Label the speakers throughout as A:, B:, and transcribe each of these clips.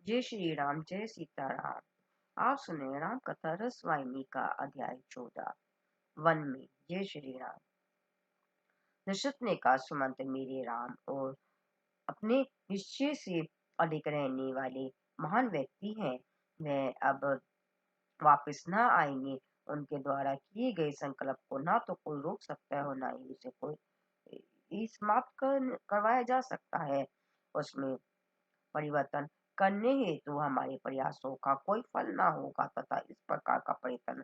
A: जय श्री राम, जय सीताराम। आप सुने राम कथा रस वाहिनी का अध्याय 14। वन में। जय श्री राम। दशरथ ने कहा, सुमंत मेरे राम और अपने निश्चय से अधिक रहने वाले महान व्यक्ति हैं। वह अब वापस न आएंगे। उनके द्वारा किए गए संकल्प को ना तो कोई रोक सकता है और ना ही उसे कोई समाप्त करवाया जा सकता है। उसमें परिवर्तन करने हेतु हमारे प्रयासों का कोई फल ना होगा तथा इस प्रकार का प्रयत्न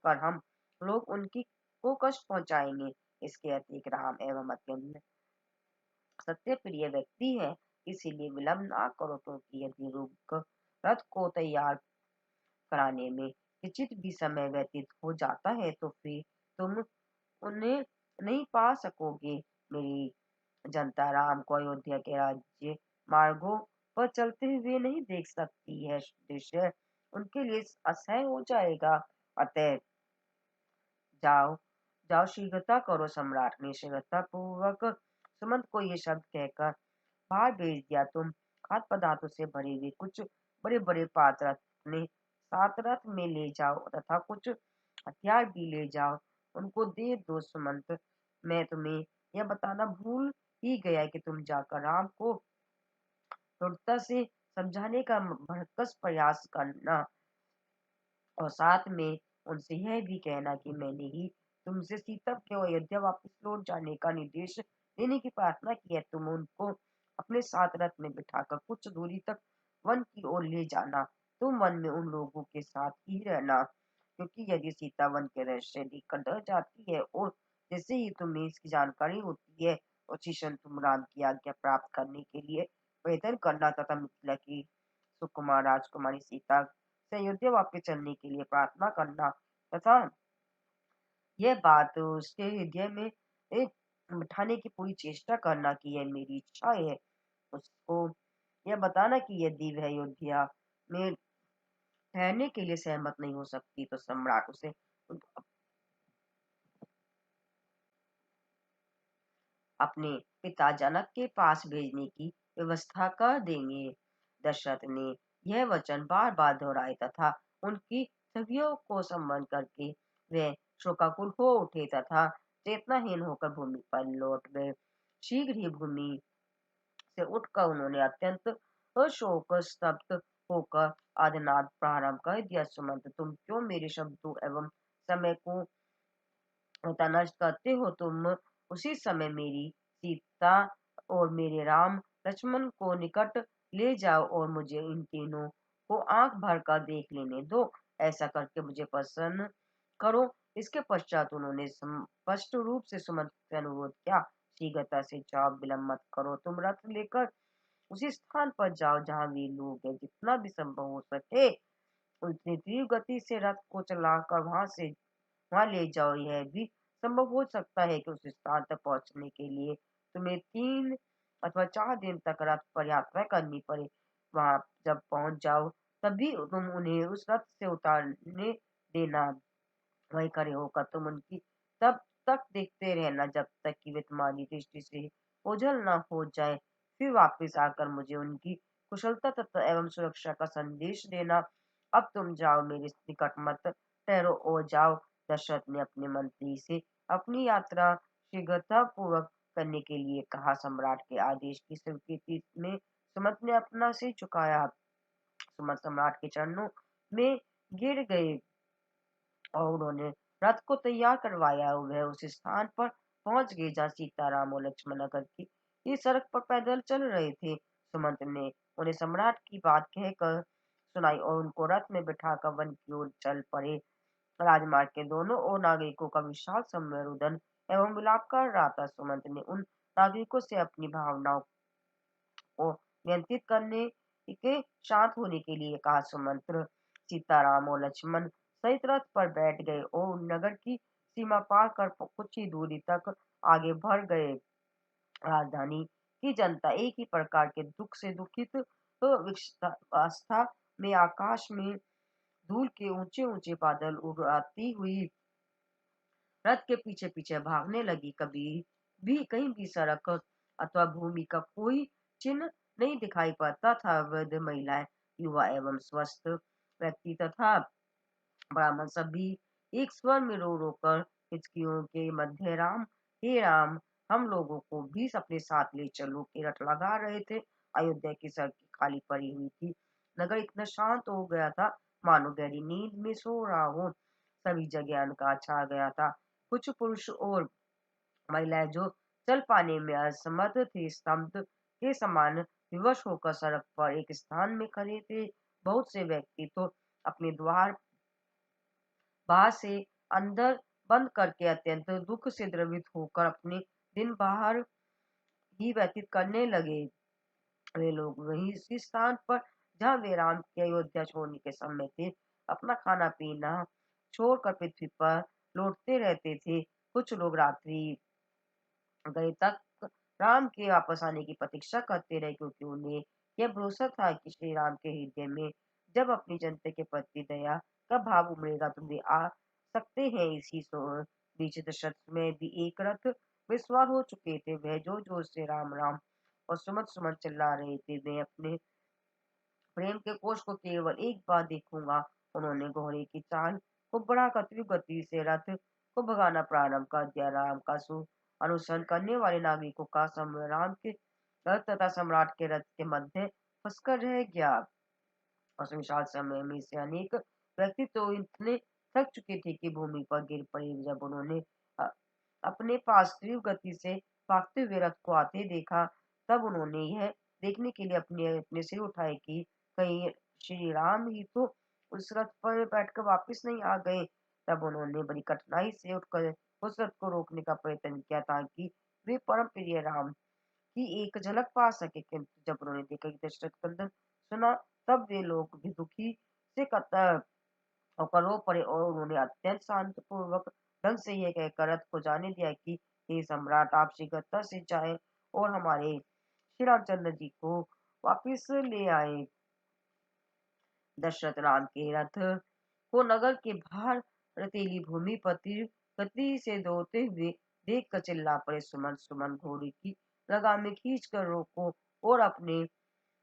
A: कर हम लोग उनकी को कष्ट पहुंचाएंगे। इसके अतिरिक्त राम एवं अत्यंत सत्य प्रिय व्यक्ति है, इसीलिए विलंब ना करो, क्योंकि यदि रथ को तैयार कराने में किंचित भी समय व्यतीत हो जाता है तो फिर तुम उन्हें नहीं पा सकोगे। मेरी जनता राम को अयोध्या के राज्य मार्गों पर चलते हुए नहीं देख सकती है। दृश्य उनके लिए असह्य हो जाएगा। अतः जाओ जाओ, शीघ्रता करो। सम्राट ने शीघ्रता पूर्वक सुमंत को ये शब्द कहकर बाहर भेज दिया। तुम खाद्य पदार्थों से भरे हुए कुछ बड़े बड़े पात्र अपने साथ रथ में ले जाओ तथा कुछ हथियार भी ले जाओ। उनको दे दो। सुमंत, मैं तुम्हें यह बताना भूल ही गया कि तुम जाकर राम को दृढ़ता से समझाने का भरसक प्रयास करना और साथ में उनसे यह भी कहना कि मैंने ही तुमसे सीता के अयोध्या वापस लौट जाने का निर्देश देने की प्रार्थना की है। तुम उनको अपने साथ रथ में बिठाकर कुछ दूरी तक वन की ओर ले जाना। तुम वन में उन लोगों के साथ ही रहना, क्योंकि यदि सीता वन के रहस्य देखकर डर जाती है और जैसे ही तुम्हें इसकी जानकारी होती है उसी क्षण तुम राम की आज्ञा प्राप्त करने के लिए प्रयत्न करना तथा मिथिला की सुकुमार राजकुमारी सीता से अयोध्या वापस चलने के लिए प्रार्थना करना तथा यह बात उसके हृदय में एक बिठाने की पूरी चेष्टा करना कि यह मेरी इच्छा है। उसको यह बताना कि यदि वह अयोध्या में ठहरने के लिए सहमत नहीं हो सकती तो सम्राट उसे अपने पिता जनक के पास भेजने की व्यवस्था कर देंगे। दशरथ ने यह वचन बार बार दोहराए तथा उनकी छवियों को स्मरण करके वे शोकाकुल हो उठे तथा चेतनाहीन होकर भूमि पर लौट गए। शीघ्र ही भूमि से उठकर उन्होंने अत्यंत शोक स्तब्ध होकर आदिनाद प्रारंभ कर दिया। सुमंत, तुम क्यों मेरे शब्दों एवं समय को नष्ट करते हो? तुम उसी समय मेरी सीता और मेरे राम लक्ष्मण को निकट ले जाओ और मुझे इन तीनों को आंख भर कर देख लेने दो। ऐसा करके मुझे प्रसन्न करो। इसके पश्चात उन्होंने स्पष्ट रूप से सुमंत से अनुरोध किया, शीघ्रता से जाओ, विलंब मत करो। तुम रथ लेकर उसी स्थान पर जाओ जहाँ वे लोग हैं। जितना भी संभव हो सके उतनी तीव्र गति से रथ को चलाकर वहां ले जाओ। यह भी संभव हो सकता है कि उस स्थान तक पहुंचने के लिए तुम्हें 3 अथवा 4 दिन तक रथ पर यात्रा करनी पड़े। वहां जब पहुंच जाओ तभी तुम उन्हें उस रथ से उतारने देना। वहीं खड़े होकर तुम उनकी तब तक देखते रहना जब तक कि वे तुम्हारी दृष्टि से ओझल न हो जाए। फिर वापस आकर मुझे उनकी कुशलता तथा एवं सुरक्षा का संदेश देना। अब तुम जाओ, मेरे निकट मत ठहरो और जाओ। दशरथ ने अपने मंत्री से अपनी यात्रा शीघ्रता पूर्वक करने के लिए कहा। सम्राट के आदेश की स्वीकृति में सुमंत ने अपना सिर झुकाया। सुमंत सम्राट के चरणों में गिर गए और उन्होंने रथ को तैयार करवाया। वह उस स्थान पर पहुंच गए जहाँ सीताराम और लक्ष्मण नगर की इस सड़क पर पैदल चल रहे थे। सुमंत ने उन्हें सम्राट की बात कहकर सुनाई और उनको रथ में बिठाकर वन की ओर चल पड़े। राजमार्ग के दोनों ओर नागरिकों का विशाल समूह रुदन एवं विलाप कर रहा था। सुमंत ने उन नागरिकों से अपनी भावनाओं को नियंत्रित करने के शांत होने के लिए कहा। सुमंत्र सीताराम और लक्ष्मण सहित रथ पर बैठ गए और नगर की सीमा पार कर कुछ ही दूरी तक आगे बढ़ गए। राजधानी की जनता एक ही प्रकार के दुख से दुखित अवस्था में आकाश में धूल के ऊंचे ऊंचे बादल उड़ाती हुई रथ के पीछे पीछे भागने लगी। कभी भी कहीं भी सड़क अथवा भूमि का कोई चिन्ह नहीं दिखाई पड़ता था। वृद्ध महिलाएं युवा एवं स्वस्थ व्यक्ति तथा ब्राह्मण सभी एक स्वर में रो रो कर हिचकियों के मध्य राम, हे राम, हम लोगों को भी अपने साथ ले चलो के रट लगा रहे थे। अयोध्या की सड़कें खाली पड़ी हुई थी। नगर इतना शांत हो गया था मानो गहरी नींद में सो रहा हो। सभी जगह अंधकार छा गया था। कुछ पुरुष और महिलाएं जो चल पाने में असमर्थ थे स्तब्ध के समान विवश होकर सड़क पर एक स्थान में खड़े थे। बहुत से व्यक्ति तो अपने द्वार बाहर से अंदर बंद करके अत्यंत दुख से द्रवित होकर अपने दिन बाहर ही व्यतीत करने लगे। वे लोग वही इसी स्थान पर जहाँ वे राम की अयोध्या छोड़ने के समय थे अपना खाना पीना छोड़कर पृथ्वी पर लौटते रहते थे। कुछ लोग रात्रि गए तक राम के वापस आने की प्रतीक्षा करते रहे क्योंकि उन्हें यह भरोसा था कि श्री राम के हृदय में जब अपनी जनता के प्रति दया का भाव उमड़ेगा तो वे आ सकते हैं। इसी बीच दशरथ में भी एक रथ में सवार हो चुके थे। वह जोर जोर से राम राम और सुमत सुमत चिल्ला रहे थे। वे अपने प्रेम के कोष को केवल एक बार देखूंगा। उन्होंने घोड़े की चाल को बढ़ाकर तीव्र गति से रथ को भगाना प्रारंभ कर दिया। राम का अनुसरण करने वाले नागरिकों का समय राम के रथ तथा सम्राट के रथ के मध्य फंसकर रह गया। उस विशाल समय में से अनेक व्यक्ति तो इतने थक चुके थे कि भूमि पर गिर पड़े। जब उन्होंने अ, अपने पास तीव्र गति से भागते हुए रथ को आते देखा तब उन्होंने यह देखने के लिए अपने अपने सिर उठाए कि कहीं श्री राम ही तो उस रथ पर बैठकर वापस नहीं आ गए। तब उन्होंने बड़ी कठिनाई से उठकर उस रथ को रोकने का प्रयत्न किया ताकि वे परम प्रिय राम की एक झलक पा सके। किंतु जब उन्होंने देखा कि दशरथ क्रंदन सुना तब वे लोग भी दुखी से कतर होकर रो पड़े और उन्होंने अत्यंत शांतिपूर्वक ढंग से यह कहकर रथ को जाने दिया कि हे सम्राट, आप शीघ्रता से जाए और हमारे श्री रामचंद्र जी को वापिस ले आए। दशरथ राम के रथ को नगर के बाहर रतीली भूमि पर तीव्र गति से दौड़ते हुए देख कर चिल्ला पड़े, सुमन सुमन घोड़ी की लगामें खींच कर रोको और अपने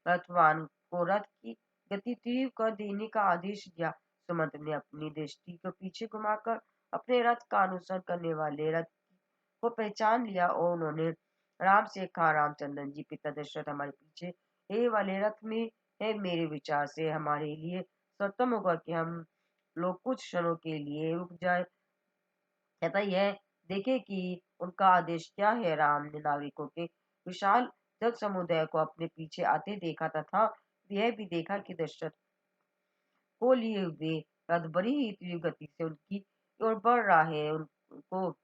A: रथवान को रथ की गति तीव्र कर देने का आदेश दिया। सुमंत ने अपनी दृष्टि को पीछे घुमाकर अपने रथ का अनुसरण करने वाले रथ को पहचान लिया और उन्होंने राम से कहा, रामचंद्र जी, पिता दशरथ हमारे पीछे ये वाले रथ में है। मेरे विचार से हमारे लिए सर्वोत्तम होगा कि हम लोग कुछ क्षणों के लिए रुक जाए तथा यह देखे कि उनका आदेश क्या है। राम ने नागरिकों के विशाल जन समुदाय को अपने पीछे आते देखा तथा यह भी देखा कि दशरथ को लिए हुए रथ बड़ी ही तीव्र गति से उनकी ओर बढ़ रहा है। उनको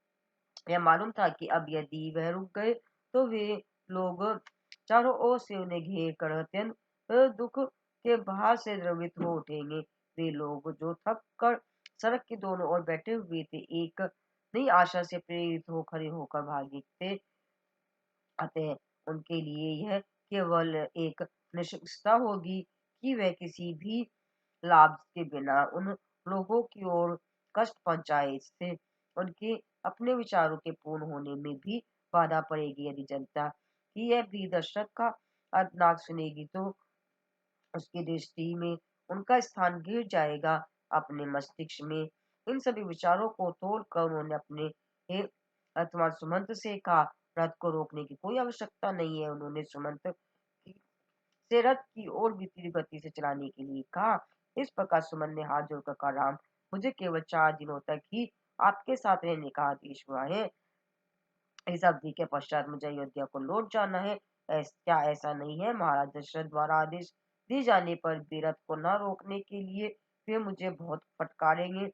A: यह मालूम था कि अब यदि वह रुक गए तो वे लोग चारों ओर से उन्हें घेर कर अत्यंत दुख के भार से द्रवित हो उठेंगे। वे लोग जो थक कर सड़क के दोनों ओर बैठे हुए थे एक नई आशा से प्रेरित हो खड़े होकर भागे थे। अतः उनके लिए यह केवल एक निश्चितता होगी कि वह किसी भी लाभ के बिना उन लोगों की ओर कष्ट पहुंचाए। इससे उनके अपने विचारों के पूर्ण होने में भी बाधा पड़ेगी। यदि जनता की यह भी दशरथ का अर्धनाक सुनेगी तो उसकी दृष्टि में उनका स्थान गिर जाएगा। अपने मस्तिष्क में इन सभी विचारों को तोड़कर उन्होंने अपने हे अथवा सुमंत से कहा, रथ को रोकने की कोई आवश्यकता नहीं है। उन्होंने सुमंत से रथ की ओर भी तीव्र गति से चलाने के लिए कहा। इस प्रकार सुमन ने हाथ जोड़कर कहा, राम, मुझे केवल 4 दिनों तक ही आपके साथ रहने का आदेश हुआ है। इस अवधि के पश्चात मुझे अयोध्या को लौट जाना है। क्या ऐसा नहीं है? महाराज दशरथ द्वारा आदेश दिए जाने पर भी रथ को न रोकने के लिए वे मुझे बहुत फटकारेंगे।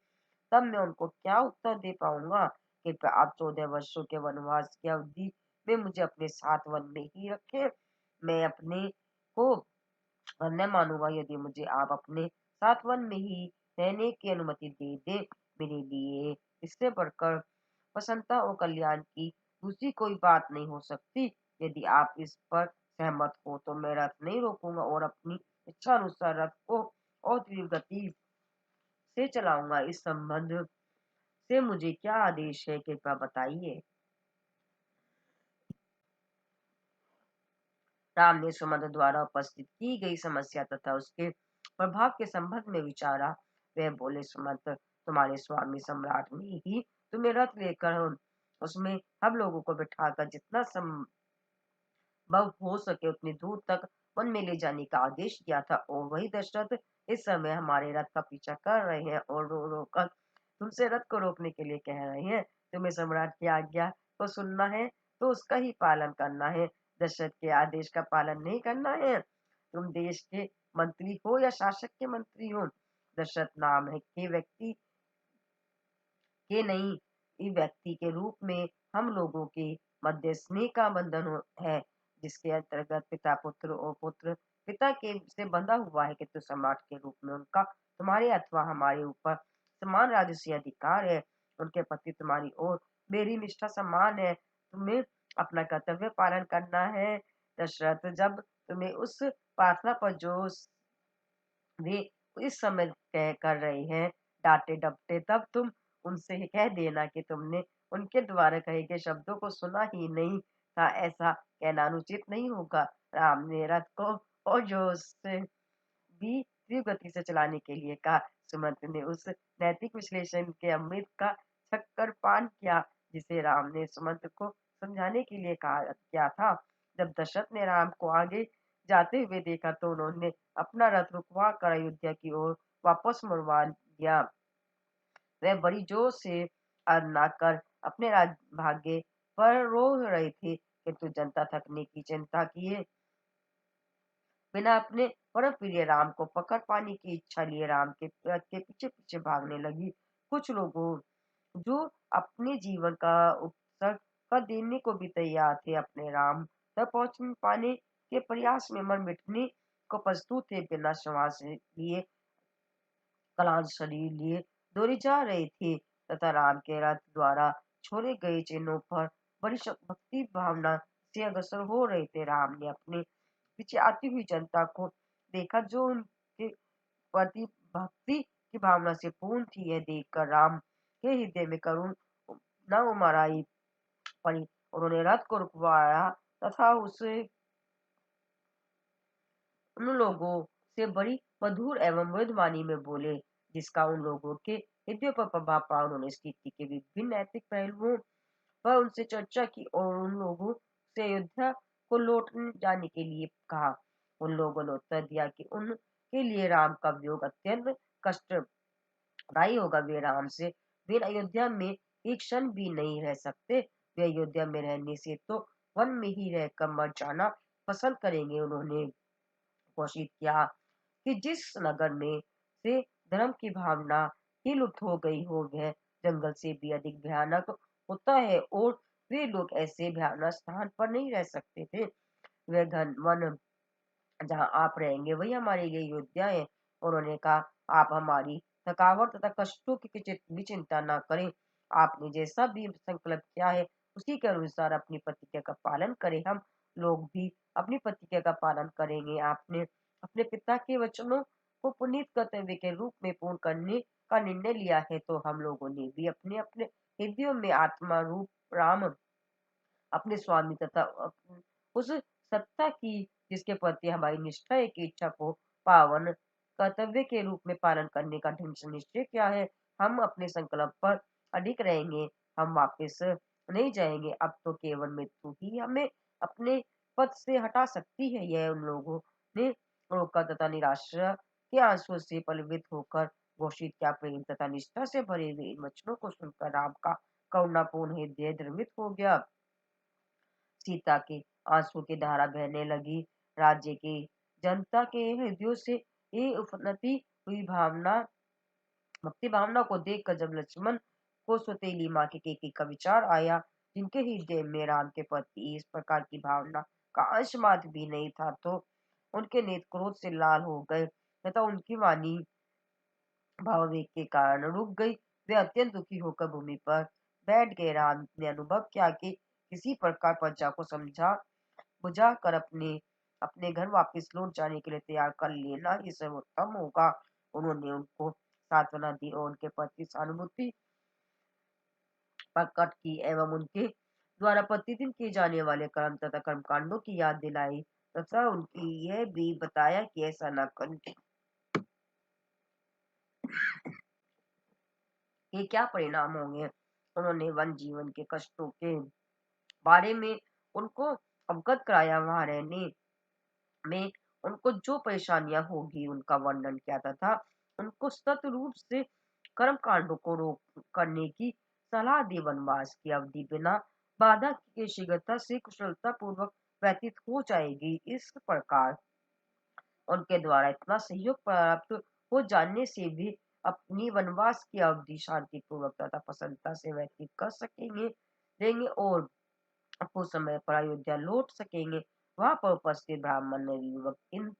A: तब मैं उनको क्या उत्तर दे पाऊंगा? कृपया आप 14 वर्षों के वनवास की अवधि में मुझे अपने साथ वन में ही रखें। मैं अपने को धन्य मानूंगा यदि मुझे आप अपने साथ वन में ही रहने की अनुमति दे दे। मेरे लिए इससे बढ़कर प्रसन्नता और कल्याण की दूसरी कोई बात नहीं हो सकती। यदि आप इस पर सहमत हो तो मैं रथ नहीं रोकूंगा और अपनी इच्छा अनुसार रथ को और तीव्र गति से चलाऊंगा। इस संबंध से मुझे क्या आदेश है, कृपया बताइए। राम ने सुमंत्र द्वारा उपस्थित की गई समस्या तथा उसके प्रभाव के संबंध में विचारा। वे बोले, सुमंत्र, तुम्हारे स्वामी सम्राट ने ही तुम्हें रथ लेकर उसमें हम लोगों को बिठाकर जितना संभव हो सके उतनी दूर तक वन में ले जाने का आदेश दिया था, और वही दशरथ इस समय हमारे रथ का पीछा कर रहे हैं और रो रो कर तुमसे रथ को रोकने के लिए कह रहे हैं। तुम्हें सम्राट की आज्ञा को सुनना है तो उसका ही पालन करना है, दशरथ के आदेश का पालन नहीं करना है। तुम देश के मंत्री हो या शासक के मंत्री हो, दशरथ नाम है के व्यक्ति के नहीं, इस व्यक्ति के रूप में हम लोगों के मध्य स्नेह का बंधन है, जिसके अंतर्गत पिता पुत्र और पुत्र पिता के से बंधा हुआ है, किंतु सम्राट के रूप में उनका तुम्हारे अथवा हमारे ऊपर समान राजसी अधिकार है। उनके प्रति तुम्हारी और मेरी निष्ठा समान है। तुम्हें अपना कर्तव्य पालन करना है। दशरथ, जब तुम्हें उस प्रार्थना पर जो वे इस समय तय कर रहे हैं डांटे डपटे, तब तुम उनसे ही कह देना कि तुमने उनके द्वारा कहे गए शब्दों को सुना ही नहीं था। ऐसा कहना अनुचित नहीं होगा। राम ने रथ को और जोश से भी तीव्र गति से चलाने के लिए कहा। सुमंत ने उस नैतिक विश्लेषण के अमृत का शक्कर पान किया जिसे राम ने सुमंत को समझाने के लिए कहा किया था। जब दशरथ ने राम को आगे जाते हुए देखा तो उन्होंने अपना रथ रुकवा कर अयोध्या की ओर वापस मुड़वा दिया। वह बड़ी जोर से आराधना कर अपने भाग्य पर रो रहे थे, किंतु जनता थकने की चिंता किए बिना अपने परम प्रिय राम को पकड़ पाने की इच्छा लिए राम के रथ के पीछे पीछे भागने लगी। कुछ लोगों जो अपने जीवन का उत्सर्ग कर देने को भी तैयार थे, अपने राम तक पहुंच पाने के प्रयास में मर मिटने को प्रस्तुत थे। बिना श्वास लिए क्लांत शरीर लिए दौड़े जा रहे थे तथा राम के रथ द्वारा छोड़े गए चिन्हों पर बड़ी भक्ति भावना से अग्रसर हो रहे थे। राम ने अपने पीछे आती हुई जनता को देखा जो उनके प्रति भक्ति की भावना से पूर्ण थी। यह देखकर राम के हृदय में करुण न उमड़ पड़ी। उन्होंने रथ को रुकवाया तथा उसे उन लोगों से बड़ी मधुर एवं मृदु वाणी में बोले, जिसका उन लोगों के हृदय पर प्रभाव पड़ा। उन्होंने स्थिति के विभिन्न नैतिक पहलुओं पर उनसे चर्चा की और उन लोगों से अयोध्या को लौट जाने के लिए कहा। उन लोगों ने उत्तर दिया कि उनके लिए राम का वियोग अत्यंत कष्टदायी होगा। वे राम से बिन अयोध्या में एक क्षण भी नहीं रह सकते। वे अयोध्या में रहने से तो वन में ही रहकर मर जाना पसंद करेंगे। उन्होंने घोषित किया कि जिस नगर में से धर्म की भावना ही लुप्त हो गई हो वह जंगल से भी अधिक भयानक होता है, और वे लोग ऐसे भयानक स्थान पर नहीं रह सकते थे। वह घन वन जहाँ आप रहेंगे वही हमारे लिए अयोध्या है। उन्होंने कहा, आप हमारी थकावट तथा कष्टों की भी चिंता न करें। आपने जैसा भी संकल्प किया है उसी के अनुसार अपनी प्रतिज्ञा का पालन करें। हम लोग भी अपनी प्रतिज्ञा का पालन करेंगे। आपने अपने पिता के वचनों को पुनीत कर्तव्य के रूप में पूर्ण करने का निर्णय लिया है, तो हम लोगों ने भी अपने अपने हृदयों में आत्मा रूप राम अपने स्वामी तथा उस सत्ता की जिसके प्रति हमारी निष्ठा है की इच्छा को पावन कर्तव्य के रूप में पालन करने का दृढ़ से निश्चय किया है। हम अपने संकल्प पर अडिग रहेंगे। हम वापस नहीं जाएंगे। अब तो केवल मृत्यु ही हमें अपने पद से हटा सकती है। यह उन लोगों ने रोका तथा निराशा के आंसुओं से पलवित होकर घोषित किया। प्रेम तथा निष्ठा से भरे हुए इन वचनों को सुनकर राम का करुणापूर्ण हृदय द्रवित हो गया। सीता के आंसू की धारा बहने लगी। राज्य की जनता के हृदयों से ये उन्नति हुई भावना भक्ति भावना को देखकर जब लक्ष्मण को सौतेली माँ के केकी का विचार आया, जिनके हृदय में राम के प्रति इस प्रकार की भावना का अंश मात्र भी नहीं था, तो उनके नेत्र क्रोध से लाल हो गए तथा उनकी वाणी भावावेग के कारण रुक गई। वे अत्यंत दुखी होकर भूमि पर बैठ गए। राम ने अनुभव किया कि किसी प्रकार प्रजा को समझा बुझा कर अपने अपने घर वापस लौट जाने के लिए तैयार कर लेना ही सर्वोत्तम होगा। उन्होंने उनको सांत्वना दी और उनके प्रति सहानुभूति प्रकट की एवं उनके द्वारा प्रतिदिन किए जाने वाले कर्म तथा कर्मकांडों की याद दिलाई तथा उनकी यह भी बताया कि ऐसा न करने के क्या परिणाम होंगे। उन्होंने वन जीवन के कष्टों के बारे में उनको अवगत कराया। वहां रहने में उनको जो परेशानियां होगी उनका वर्णन किया तथा उनको सतत रूप से कर्म कांडों को रोक करने की सलाह दी। वनवास की अवधि बिना बाधा के शीघ्रता से कुशलता पूर्वक व्यतीत हो जाएगी। इस प्रकार उनके द्वारा इतना सहयोग प्राप्त हो जाने से भी अपनी वनवास की अवधि शांतिपूर्वक तथा प्रसन्नता से व्यतीत कर सकेंगे देंगे और कुछ समय पर अयोध्या लौट सकेंगे। वहां पर उपस्थित ब्राह्मण ने युवक इन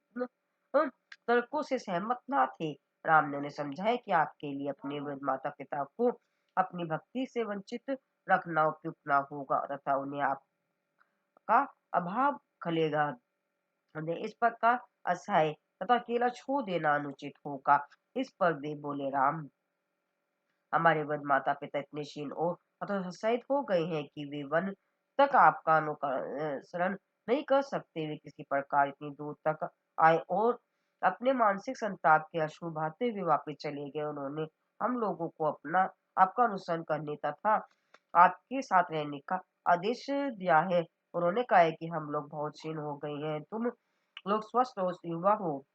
A: तर्कों से सहमत ना थे। राम ने उन्हें समझाया कि आपके लिए अपने वृद्ध माता पिता को अपनी भक्ति से वंचित रखना उपयुक्त ना होगा तथा उन्हें आपका अभाव खलेगा। उन्हें इस प्रकार असहाय तथा अकेला छोड़ देना अनुचित होगा। इस पर वे बोले, राम, हमारे वृद्ध माता पिता इतने क्षीण और हतोत्साहित हो गए हैं कि वे वन तक आपका अनुसरण नहीं कर सकते। वे किसी प्रकार इतनी दूर तक आए और अपने मानसिक संताप के अश्रु बहाते हुए वापस चले गए। उन्होंने हम लोगों को अपना आपका अनुसरण करने तथा आपके साथ रहने का आदेश दिया है। उन्होंने कहा है कि हम लोग बहुत क्षीण हो गए हैं, तुम लोग स्वस्थ और युवा हो,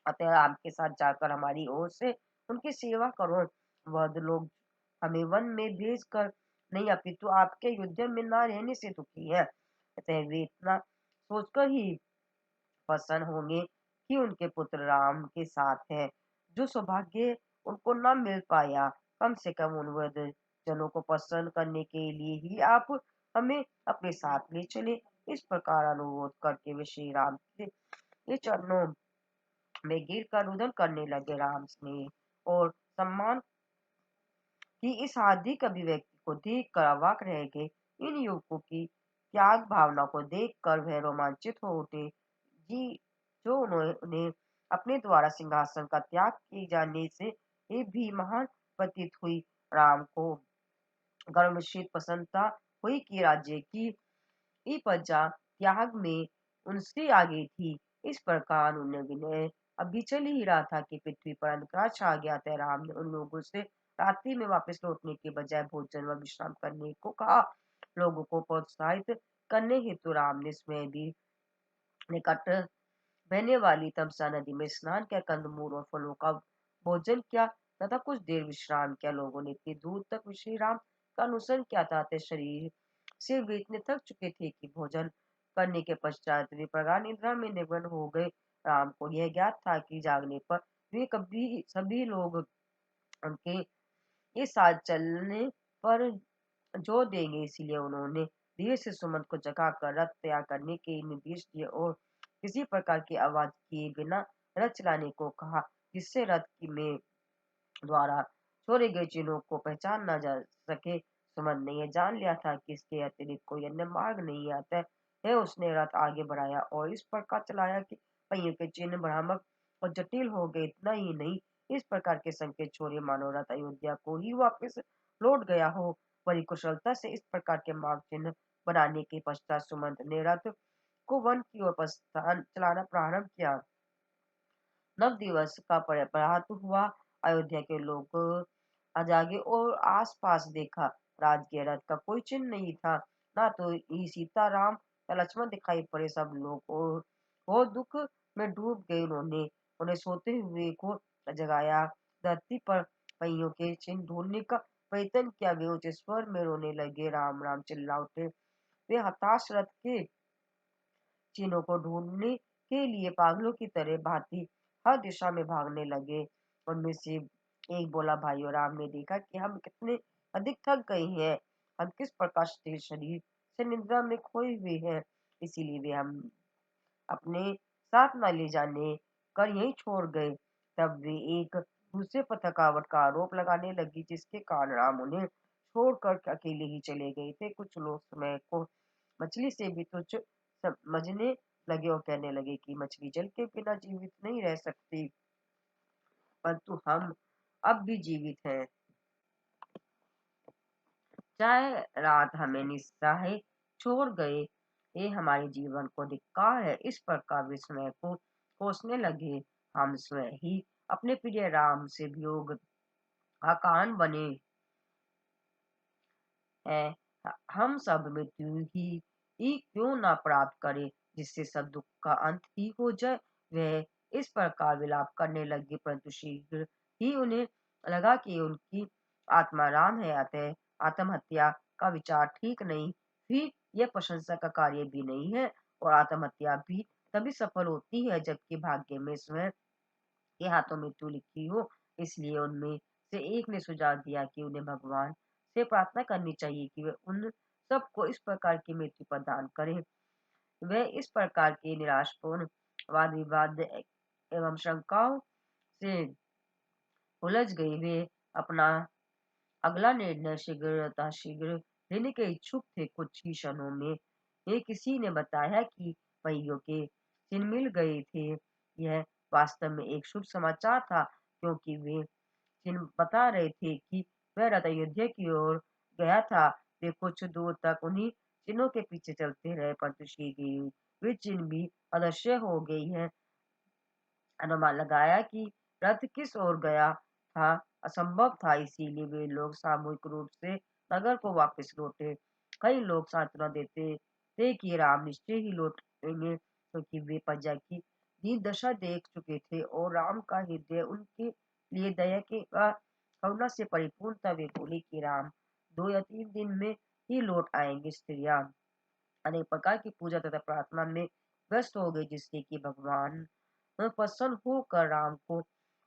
A: अतः आपके साथ जाकर हमारी ओर से उनकी सेवा करो। वह लोग हमें वन में भेज कर नहीं अपितु आपके युद्ध में न रहने से दुखी है। अतः वे इतना सोचकर ही प्रसन्न होंगे कि उनके पुत्र राम के साथ है, जो सौभाग्य उनको न मिल पाया। कम से कम उन वृद्ध जनों को प्रसन्न करने के लिए ही आप हमें अपने साथ ले चले। इस प्रकार अनुरोध करके वे श्री राम के ये चरणों में गिरकर रुदन करने लगे। राम स्नेह और सम्मान की इस हार्दिक अभिव्यक्ति को देख कर अवाक रह गए। इन युवकों की त्याग भावना को देखकर वह रोमांचित हो उठे जी जो उन्हें अपने द्वारा सिंहासन का त्याग किए जाने से ये भी महान प्रतीत हुई। राम को गर्मशीत प्रसन्नता हुई कि राज्य की ये प्रजा त्याग में उनसे आगे थी। इस प्रकार उन्हें विनय अभी चल ही रहा था कि पृथ्वी पर अंधकार छा गया था। राम ने उन लोगों से रात्रि में वापस लौटने के बजाय भोजन व विश्राम करने को कहा। लोगों को प्रोत्साहित करने हेतु राम ने स्वयं भी निकट बहने वाली तमसा नदी में स्नान किया, कंदमूल और फलों का भोजन किया तथा कुछ देर विश्राम किया। लोगों ने इतनी दूर तक श्री राम का अनुसरण किया था कि शरीर से वे इतने थक चुके थे कि भोजन करने के पश्चात वे प्रगाढ़ निद्रा में निमग्न हो गए। राम को यह ज्ञात था कि जागने पर वे कभी सभी लोग उनके ये साथ चलने पर जोर देंगे। इसीलिए उन्होंने धीरे से सुमंत को जगाकर रथ तैयार करने के निर्देश दिए और किसी प्रकार की आवाज किए बिना रथ चलाने को कहा, जिससे रथ की में द्वारा छोड़े गए चिन्हों को पहचान न जा सके। सुमंत ने यह जान लिया था कि इसके अतिरिक्त कोई अन्य मार्ग नहीं आता है। उसने रथ आगे बढ़ाया और इस प्रकार चलाया कि पहियों के चिन्ह भ्रामक और जटिल हो गए। इतना ही नहीं, इस प्रकार के संकेत छोड़े मानो रथ अयोध्या को ही वापस लौट गया हो। बड़ी कुशलता से इस प्रकार के मार्ग चिन्ह बनाने के पश्चात सुमंत ने रथ को वन की ओर प्रस्थान चलाना प्रारंभ किया। नव दिवस का प्रात हुआ। अयोध्या के लोग जागे और आसपास देखा। राजकीय रथ का कोई चिन्ह नहीं था, ना तो ही सीता राम या लक्ष्मण दिखाई पड़े। सब लोग और बहुत दुख में डूब गए। उन्होंने उन्हें सोते हुए को जगाया, धरती पर पहियों के चिन्ह ढूंढने का प्रयत्न किया। वे ऊंचे स्वर में रोने लगे, राम राम चिल्ला उठे। वे हताश रथ के चिन्हों को ढूंढने के लिए पागलों की तरह भांति हर दिशा में भागने लगे। उनमें से एक बोला, भाइयों, राम ने देखा कि हम कितने अधिक थक गए हैं। हम किस प्रकार से शरीर से निद्रा में खोए हुए हैं, इसीलिए वे हम अपने साथ न ले जाने कर यहीं छोड़ गए। तब वे एक दूसरे पर थकावट का आरोप लगाने लगी, जिसके कारण राम उन्हें छोड़कर अकेले ही चले गए थे। कुछ लोग समय को मछली से भी तुच्छ समझने लगे और कहने लगे कि मछली जल के बिना जीवित नहीं रह सकती, परंतु हम अब भी जीवित हैं। चाहे रात हमें निस्सहाय छोड़ गए, ये हमारे जीवन को धिक्कार है। इस प्रकार विस्मय को कोसने लगे। हम स्वयं ही अपने प्रिय राम से वियोग का कारण बने हैं। हम सब मृत्यु ही क्यों ना प्राप्त करें, जिससे सब दुख का अंत ही हो जाए। वह इस प्रकार विलाप करने लगे, परंतु शीघ्र ही उन्हें लगा कि उनकी आत्मा राम है, अतः आत्महत्या का विचार ठीक नहीं। फिर यह प्रशंसा का कार्य भी नहीं है, और आत्महत्या भी तभी सफल होती है जबकि भाग्य में स्वयं के हाथों मृत्यु लिखी हो। इसलिए उनमें से एक ने सुझाव दिया कि उन्हें भगवान से प्रार्थना करनी चाहिए कि वे उन सबको इस प्रकार की मृत्यु प्रदान करें। वे इस प्रकार के निराशपूर्ण वाद विवाद एवं शंकाओं से उलझ गए। वे अपना अगला निर्णय शीघ्र लेने के इच्छुक थे। कुछ ही क्षणों में ये किसी ने बताया कि पहियों के चिन्ह मिल गए थे। यह वास्तव में एक शुभ समाचार था, क्योंकि वे चिन्ह बता रहे थे कि वह रथ अयोध्या की ओर गया था। वे कुछ दूर तक उन्हीं चिन्हों के पीछे चलते रहे, परंतु शीघ्र ही वे चिन्ह भी अदृश्य हो गई है। अनुमान लगाया कि रथ किस ओर गया था असंभव था, इसीलिए वे लोग सामूहिक रूप से नगर को वापस लौटे। कई लोग सांत्वना देते थे कि राम निश्चय ही लौटेंगे, क्योंकि वे प्रजा की दीन दशा देख चुके थे और राम का हृदय उनके लिए दया के करुणा से परिपूर्ण था। वे बोले कि राम 2 या 3 दिन में ही लौट आएंगे। स्त्रियां अनेक प्रकार की पूजा तथा प्रार्थना में व्यस्त हो गई, जिससे कि भगवान प्रसन्न होकर राम को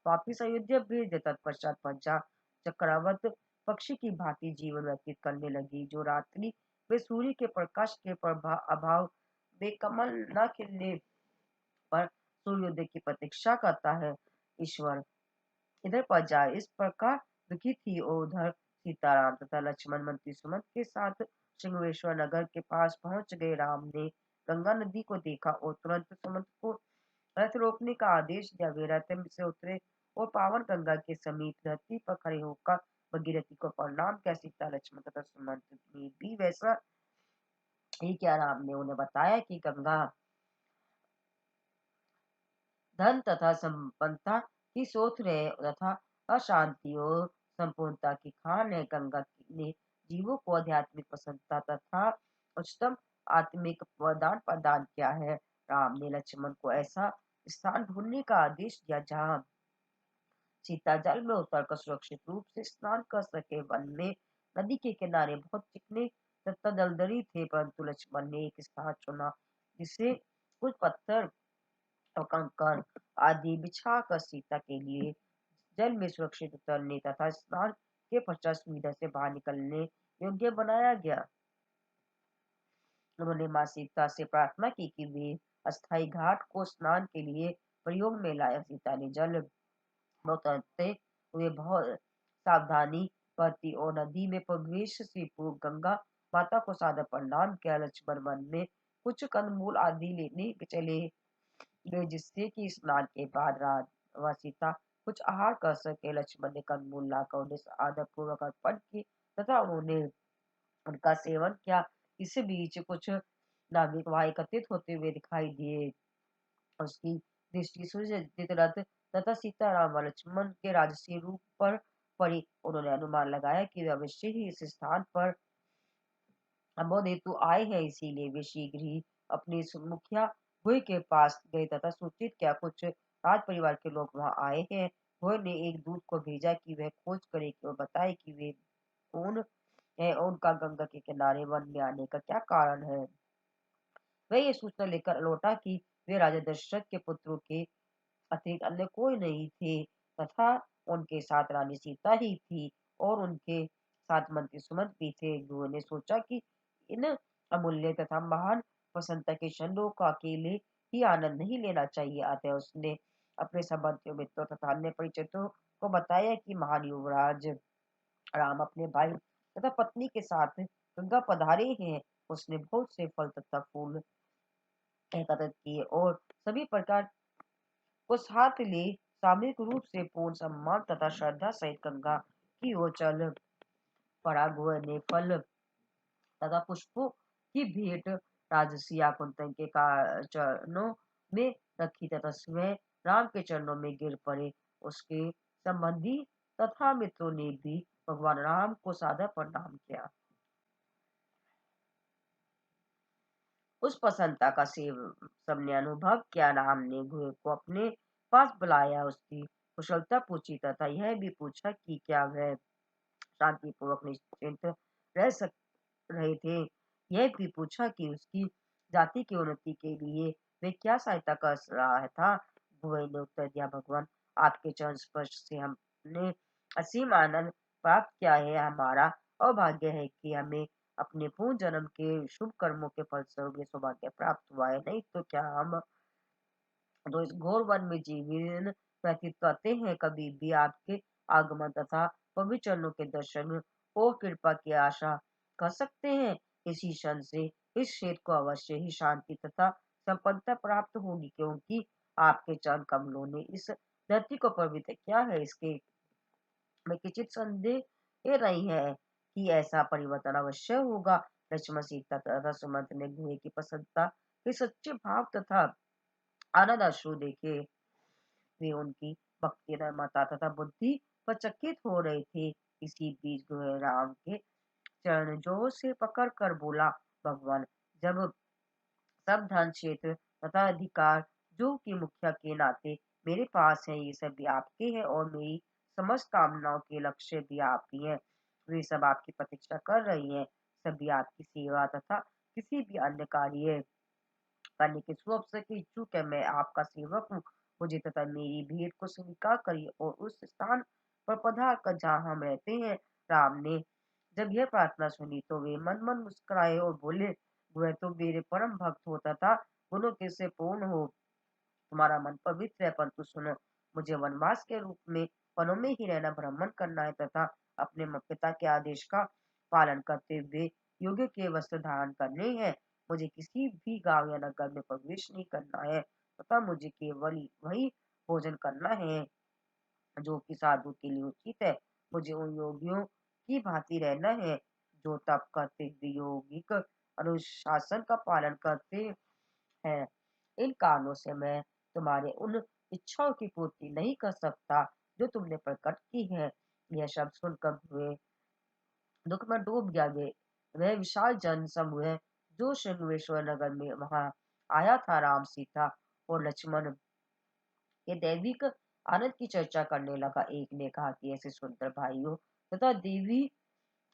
A: वापिस अयोध्या भेज दे। तत्पश्चात प्रजा चक्रवर्त पक्षी की भांति जीवन व्यतीत करने लगी, जो रात्रि वे सूर्य के प्रकाश के अभाव में कमल न खिलने पर सूर्योदय की प्रतीक्षा करता है। ईश्वर इधर प्रजा इस प्रकार दुखी थी, और उधर सीताराम तथा लक्ष्मण मंत्री सुमंत के साथ सिंहेश्वर नगर के पास पहुंच गए। राम ने गंगा नदी को देखा और तुरंत सुमंत को रथ रोकने का आदेश दिया। वे रथ से उतरे और पावन गंगा के समीप धरती पर खड़े होकर भगीरथी को प्रणाम किया। सीता लक्ष्मण तथा सुमंत ने भी वैसा ही किया। राम ने उन्हें बताया कि गंगा धन तथा संपन्नता की सोच रहे तथा अशांति और संपूर्णता की खान है। गंगा ने जीवों को आध्यात्मिक प्रसन्नता तथा उच्चतम आत्मिक वरदान प्रदान किया है। राम ने लक्ष्मण को ऐसा स्थान ढूंढने का आदेश दिया जहाँ सीता जल में उतरकर सुरक्षित रूप से स्नान कर सके। वन में नदी के किनारे बहुत चिकने तथा दलदली थे, परंतु लक्ष्मण ने एक स्थान चुना जिसे कुछ पत्थर और कंकड़ आदि बिछाकर सीता के लिए जल में सुरक्षित उतरने तथा स्नान के पश्चात सुविधा से बाहर निकलने योग्य बनाया गया। उन्होंने माँ सीता से प्रार्थना की कि वे अस्थाई घाट को स्नान के लिए प्रयोग में लाया। सीता ने जल में उतरते हुए बहुत सावधानी बरती और नदी में प्रवेश से पूर्व गंगा माता को सादर प्रणाम किया। लक्ष्मण वन में कुछ कंदमूल आदि लेने चले गए, जिससे कि स्नान के बाद रात व सीता कुछ आहार कर सके। लक्ष्मण ने कंदमूल लाकर उन्हें आदर पूर्वक अर्पण किए तथा उन्होंने उनका सेवन किया। इस बीच कुछ नाविक वहां एकत्रित होते हुए दिखाई दिए। उसकी दृष्टि सुसज्जित रथ तथा सीताराम व लक्ष्मण के राजसी रूप पर पड़ी। उन्होंने अनुमान लगाया कि वे अवश्य ही इस स्थान पर अमोद हेतु आए हैं, इसीलिए वे शीघ्र ही अपनी मुखिया भुई के पास गए तथा सूचित किया कुछ राज परिवार के लोग वहां आए हैं। भुई ने एक दूत को भेजा कि वह खोज करे कि और बताए कि वे कौन है और उनका गंगा के किनारे वन में आने का क्या कारण है। वह ये सूचना लेकर लौटा कि वे राजा दशरथ के पुत्रों के अतिरिक्त अन्य कोई नहीं थे तथा उनके साथ रानी सीता ही थी और उनके साथ मंत्री सुमंत भी थे। गुरु ने सोचा कि इन अमूल्य तथा महान प्रसन्नता के क्षणों का अकेले ही आनंद नहीं लेना चाहिए। अतः उसने अपने संबंधियों मित्रों तथा अन्य परिचितों को बताया कि महान युवराज राम अपने भाई तथा पत्नी के साथ गंगा पधारे हैं। उसने बहुत से फल तथा फूल एकत्रित किए और सभी प्रकार को साथ ले सामूहिक रूप से पूर्ण सम्मान तथा श्रद्धा सहित गंगा की ओर चल पड़ा। गुह ने फल तथा पुष्पों की भेंट राजसी कुंतन के चरणों में रखी तथा स्वयं राम के चरणों में गिर पड़े। उसके संबंधी तथा मित्रों ने भी भगवान राम को सादर प्रणाम किया। उस प्रसन्नता का सबने अनुभव किया। राम ने घोड़े को अपने पास बुलाया, उसकी कुशलता पूछी तथा यह भी पूछा कि क्या वह शांतिपूर्वक निश्चिंत रह सक रहे थे। यह भी पूछा कि उसकी जाति की उन्नति के लिए वे क्या सहायता कर रहा था। घोड़े ने उत्तर दिया, भगवान आपके चरण स्पर्श से हमने असीम आनंद प्राप्त किया है। हमारा अभाग्य है कि हमें अपने पूर्ण जन्म के शुभ कर्मों के फलस्वरूप ये सौभाग्य प्राप्त हुआ है, नहीं तो क्या हम तो इस घोर वन में जीवन व्यतीत करते हैं। कभी भी आपके आगमन तथा पवित्र चरणों के दर्शन और कृपा की आशा कर सकते हैं। इसी क्षण से इस क्षेत्र को अवश्य ही शांति तथा संपन्नता प्राप्त होगी, क्योंकि आपके चरण कमलों ने इस धरती को पवित्र किया है। इसके में किंचित संदेह नहीं है कि ऐसा परिवर्तन अवश्य होगा। लक्ष्मण सीता तथा सुमंत ने गुहे की प्रसन्नता के सच्चे भाव तथा आनंद अश्रु देखे। वे उनकी भक्ति, नम्रता तथा बुद्धि पर चकित हो रहे थे। इसी बीच गुहे राम के चरण जोर से पकड़ कर बोला, भगवान जब सब धन क्षेत्र तथा अधिकार जो कि मुखिया के नाते मेरे पास है, ये सब भी आपके हैं और मेरी समस्त कामनाओं के लक्ष्य भी आप ही हैं। वे सब आपकी प्रतीक्षा कर रही हैं। सभी आपकी सेवा तथा किसी भी अन्य कार्य करने के शुभ अवसर के इच्छुक है। मैं आपका सेवक हूँ, मुझे तथा मेरी भेंट को स्वीकार करिए और उस स्थान पर पधार कर जहाँ हम रहते हैं। राम ने जब यह प्रार्थना सुनी तो वे मन मन मुस्कुराए और बोले, वह तो मेरे परम भक्त हो तथा गुणों के से पूर्ण हो। तुम्हारा मन पवित्र है, परंतु सुनो, मुझे वनवास के रूप में वनों में ही रहना, भ्रमण करना है तथा अपने पिता के आदेश का पालन करते हुए योग्य के वस्त्र धारण करने हैं। मुझे किसी भी गांव या नगर में प्रवेश नहीं करना है तथा मुझे केवल वही भोजन करना है जो कि साधु के लिए उचित है। मुझे उन योगियों की भांति रहना है जो तप करते हुए यौगिक अनुशासन का पालन करते हैं। इन कारणों से मैं तुम्हारे उन इच्छाओं की पूर्ति नहीं कर सकता जो तुमने प्रकट की है। यह शब्द सुनकर हुए दुख में डूब गया। वे वह विशाल जन समूह जो श्रृंगेश्वर नगर में वहां आया था, राम, सीता और लक्ष्मण के दैविक आनंद की चर्चा करने लगा। एक ने कहा कि ऐसे सुंदर भाइयों तथा देवी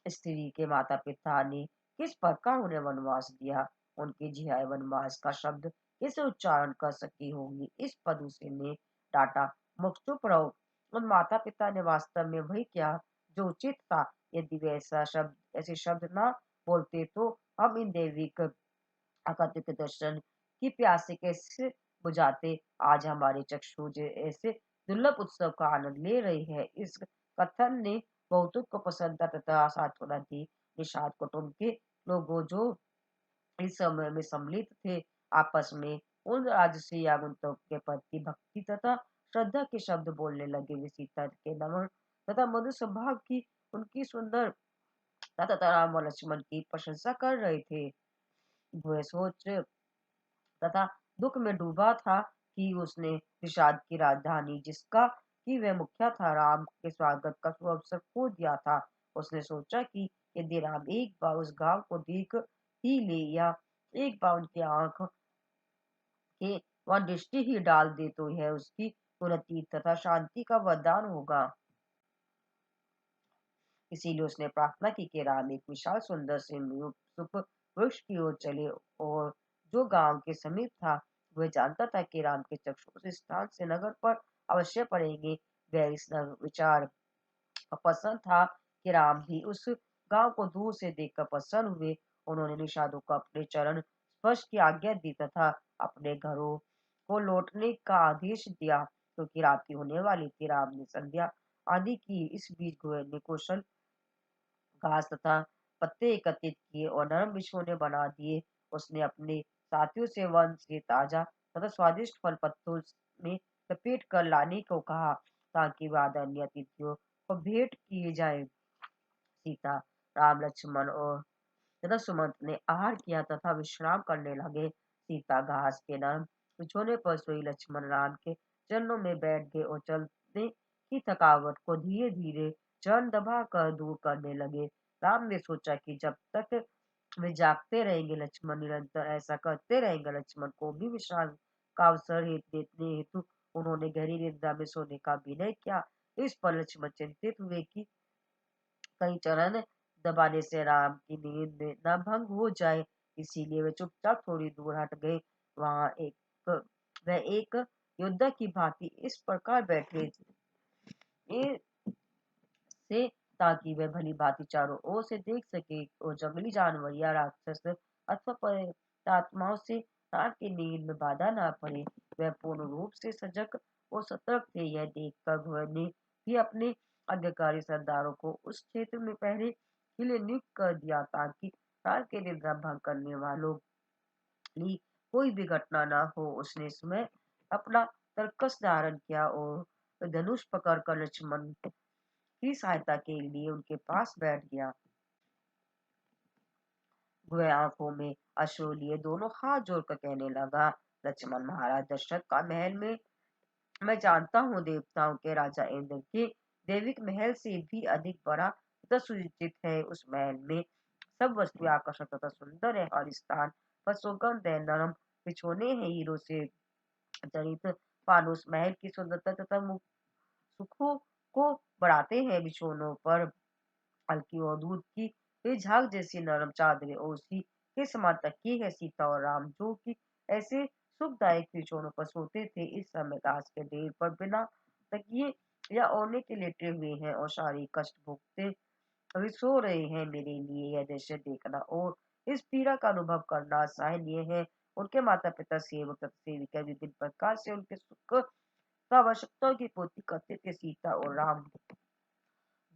A: स्त्री के माता पिता ने किस प्रकार उन्हें वनवास दिया, उनके जिहाए वनवास का शब्द कैसे उच्चारण कर सकी होंगी। इस पर दूसरे ने डांटा, मुख चुप रहो, उन माता पिता ने वास्तव में वही किया जो उचित था। यदि वे ऐसे शब्द ना बोलते तो हम इन दैविक आकृति के दर्शन की प्यास से कैसे बुझाते। आज हमारे चक्षु ऐसे दुर्लभ उत्सव का आनंद ले रही है। इस कथन ने बहुतों को प्रसन्नता तथा सांत्वना दी। निषाद कुटुंब के लोगों जो इस समय में सम्मिलित थे आपस में उन राजसी आगंतुकों के प्रति भक्ति तथा श्रद्धा के शब्द बोलने लगे। वे सीता के नमन तथा मधुर स्वभाव की, उनकी सुंदर तथा राम और लक्ष्मण की प्रशंसा कर रहे थे। वह सोच तथा दुख में डूबा था कि उसने निषाद की राजधानी, जिसका कि वह मुखिया था, राम के स्वागत का अवसर खो दिया था। उसने सोचा कि यदि राम एक बार उस गांव को देख ही ले या एक बार उनकी आंख के वहां दृष्टि ही डाल दे तो यह उसकी उन्नति तथा शांति का वरदान होगा। इसीलिए उसने प्रार्थना की कि राम एक विशाल सुंदर से सुप वृक्ष की ओर चले और जो गांव के समीप था। वह जानता था कि राम के चक्षु उस स्थान से नगर पर अवश्य पड़ेंगे। वह इस विचार का प्रसन्न था कि राम भी उस गांव को दूर से देखकर प्रसन्न हुए। उन्होंने निषादों को अपने चरण स्पर्श की आज्ञा दी तथा अपने घरों को लौटने का आदेश दिया, क्योंकि रात्रि होने वाली थी। राम ने संध्या आदि की। इस बीच गोयल ने कौशल घास तथा पत्ते एकत्रित किए और नरम बिछौने बना दिए। उसने अपने साथियों से वन से ताजा तथा स्वादिष्ट फल पत्तों में लपेट कर लाने को कहा, ताकि वे आदरणीय अतिथियों को भेंट किए जाए। सीता, राम, लक्ष्मण और तथा सुमंत ने आहार किया तथा विश्राम करने लगे। सीता घास के नरम बिछौने पर सोई, लक्ष्मण राम के चरणों में बैठ गए और चलने की थकावट को धीरे धीरे चरण दबा कर दूर करने लगे। राम ने सोचा कि जब तक वे जागते रहेंगे, लक्ष्मण निरंतर ऐसा करते रहेंगे। लक्ष्मण को भी विश्राम का अवसर देने हेतु उन्होंने गहरी निद्रा में सोने का विनय किया। इस पर लक्ष्मण चिंतित हुए कि कहीं चरण दबाने से राम की नींद में न भंग हो जाए, इसीलिए वे चुपचाप थोड़ी दूर हट गए। वहां वह एक योद्धा की भांति इस प्रकार बैठे से ताकि वह भली भांति चारों ओर से देख सके और जंगली जानवर या राक्षस अथवा प्रेतात्माओं से रात की नींद में बाधा ना पड़े। वह पूर्ण रूप से सजग और सतर्क थे। यह देखकर घोर ने भी अपने आज्ञाकारी सरदारों को उस क्षेत्र में पहरे के लिए नियुक्त कर दिया ताकि रात के निद्रा भंग करने वालों ली कोई भी घटना ना हो। उसने इसमें अपना तरकस धारण किया और धनुष पकड़कर लक्ष्मण की सहायता के लिए उनके पास बैठ गया। वह आंखों में अश्रु लिए दोनों हाथ जोड़कर कहने लगा, लक्ष्मण महाराज, दशरथ का महल में मैं जानता हूँ देवताओं के राजा इंद्र के दैविक महल से भी अधिक बड़ा तथा सुसज्जित है। उस महल में सब वस्तुएं आकर्षक तथा सुंदर है। हर स्थान पर सुगंध है, नरम बिछौने हैं, हीरो से जड़ित फानुस महल की सुंदरता तथा सुखों को बढ़ाते हैं। बिछौनों पर हल्की और दूध की ये झाग जैसी नरम चादरें और उसी के समान तकिए है। सीता और राम जो कि ऐसे सुखदायक बिछौनों पर सोते थे, इस समय घास के ढेर पर बिना तकिए या ओढ़ने के लेटे हुए हैं और शारीरिक कष्ट भोगते हुए सो रहे हैं। मेरे लिए यह दृश्य देखना और इस पीड़ा का अनुभव करना असहनीय है। उनके माता पिता, सेवक तथा सेविका विभिन्न प्रकार से उनके सुख आवश्यकताओं की पूर्ति करते थे। सीता और राम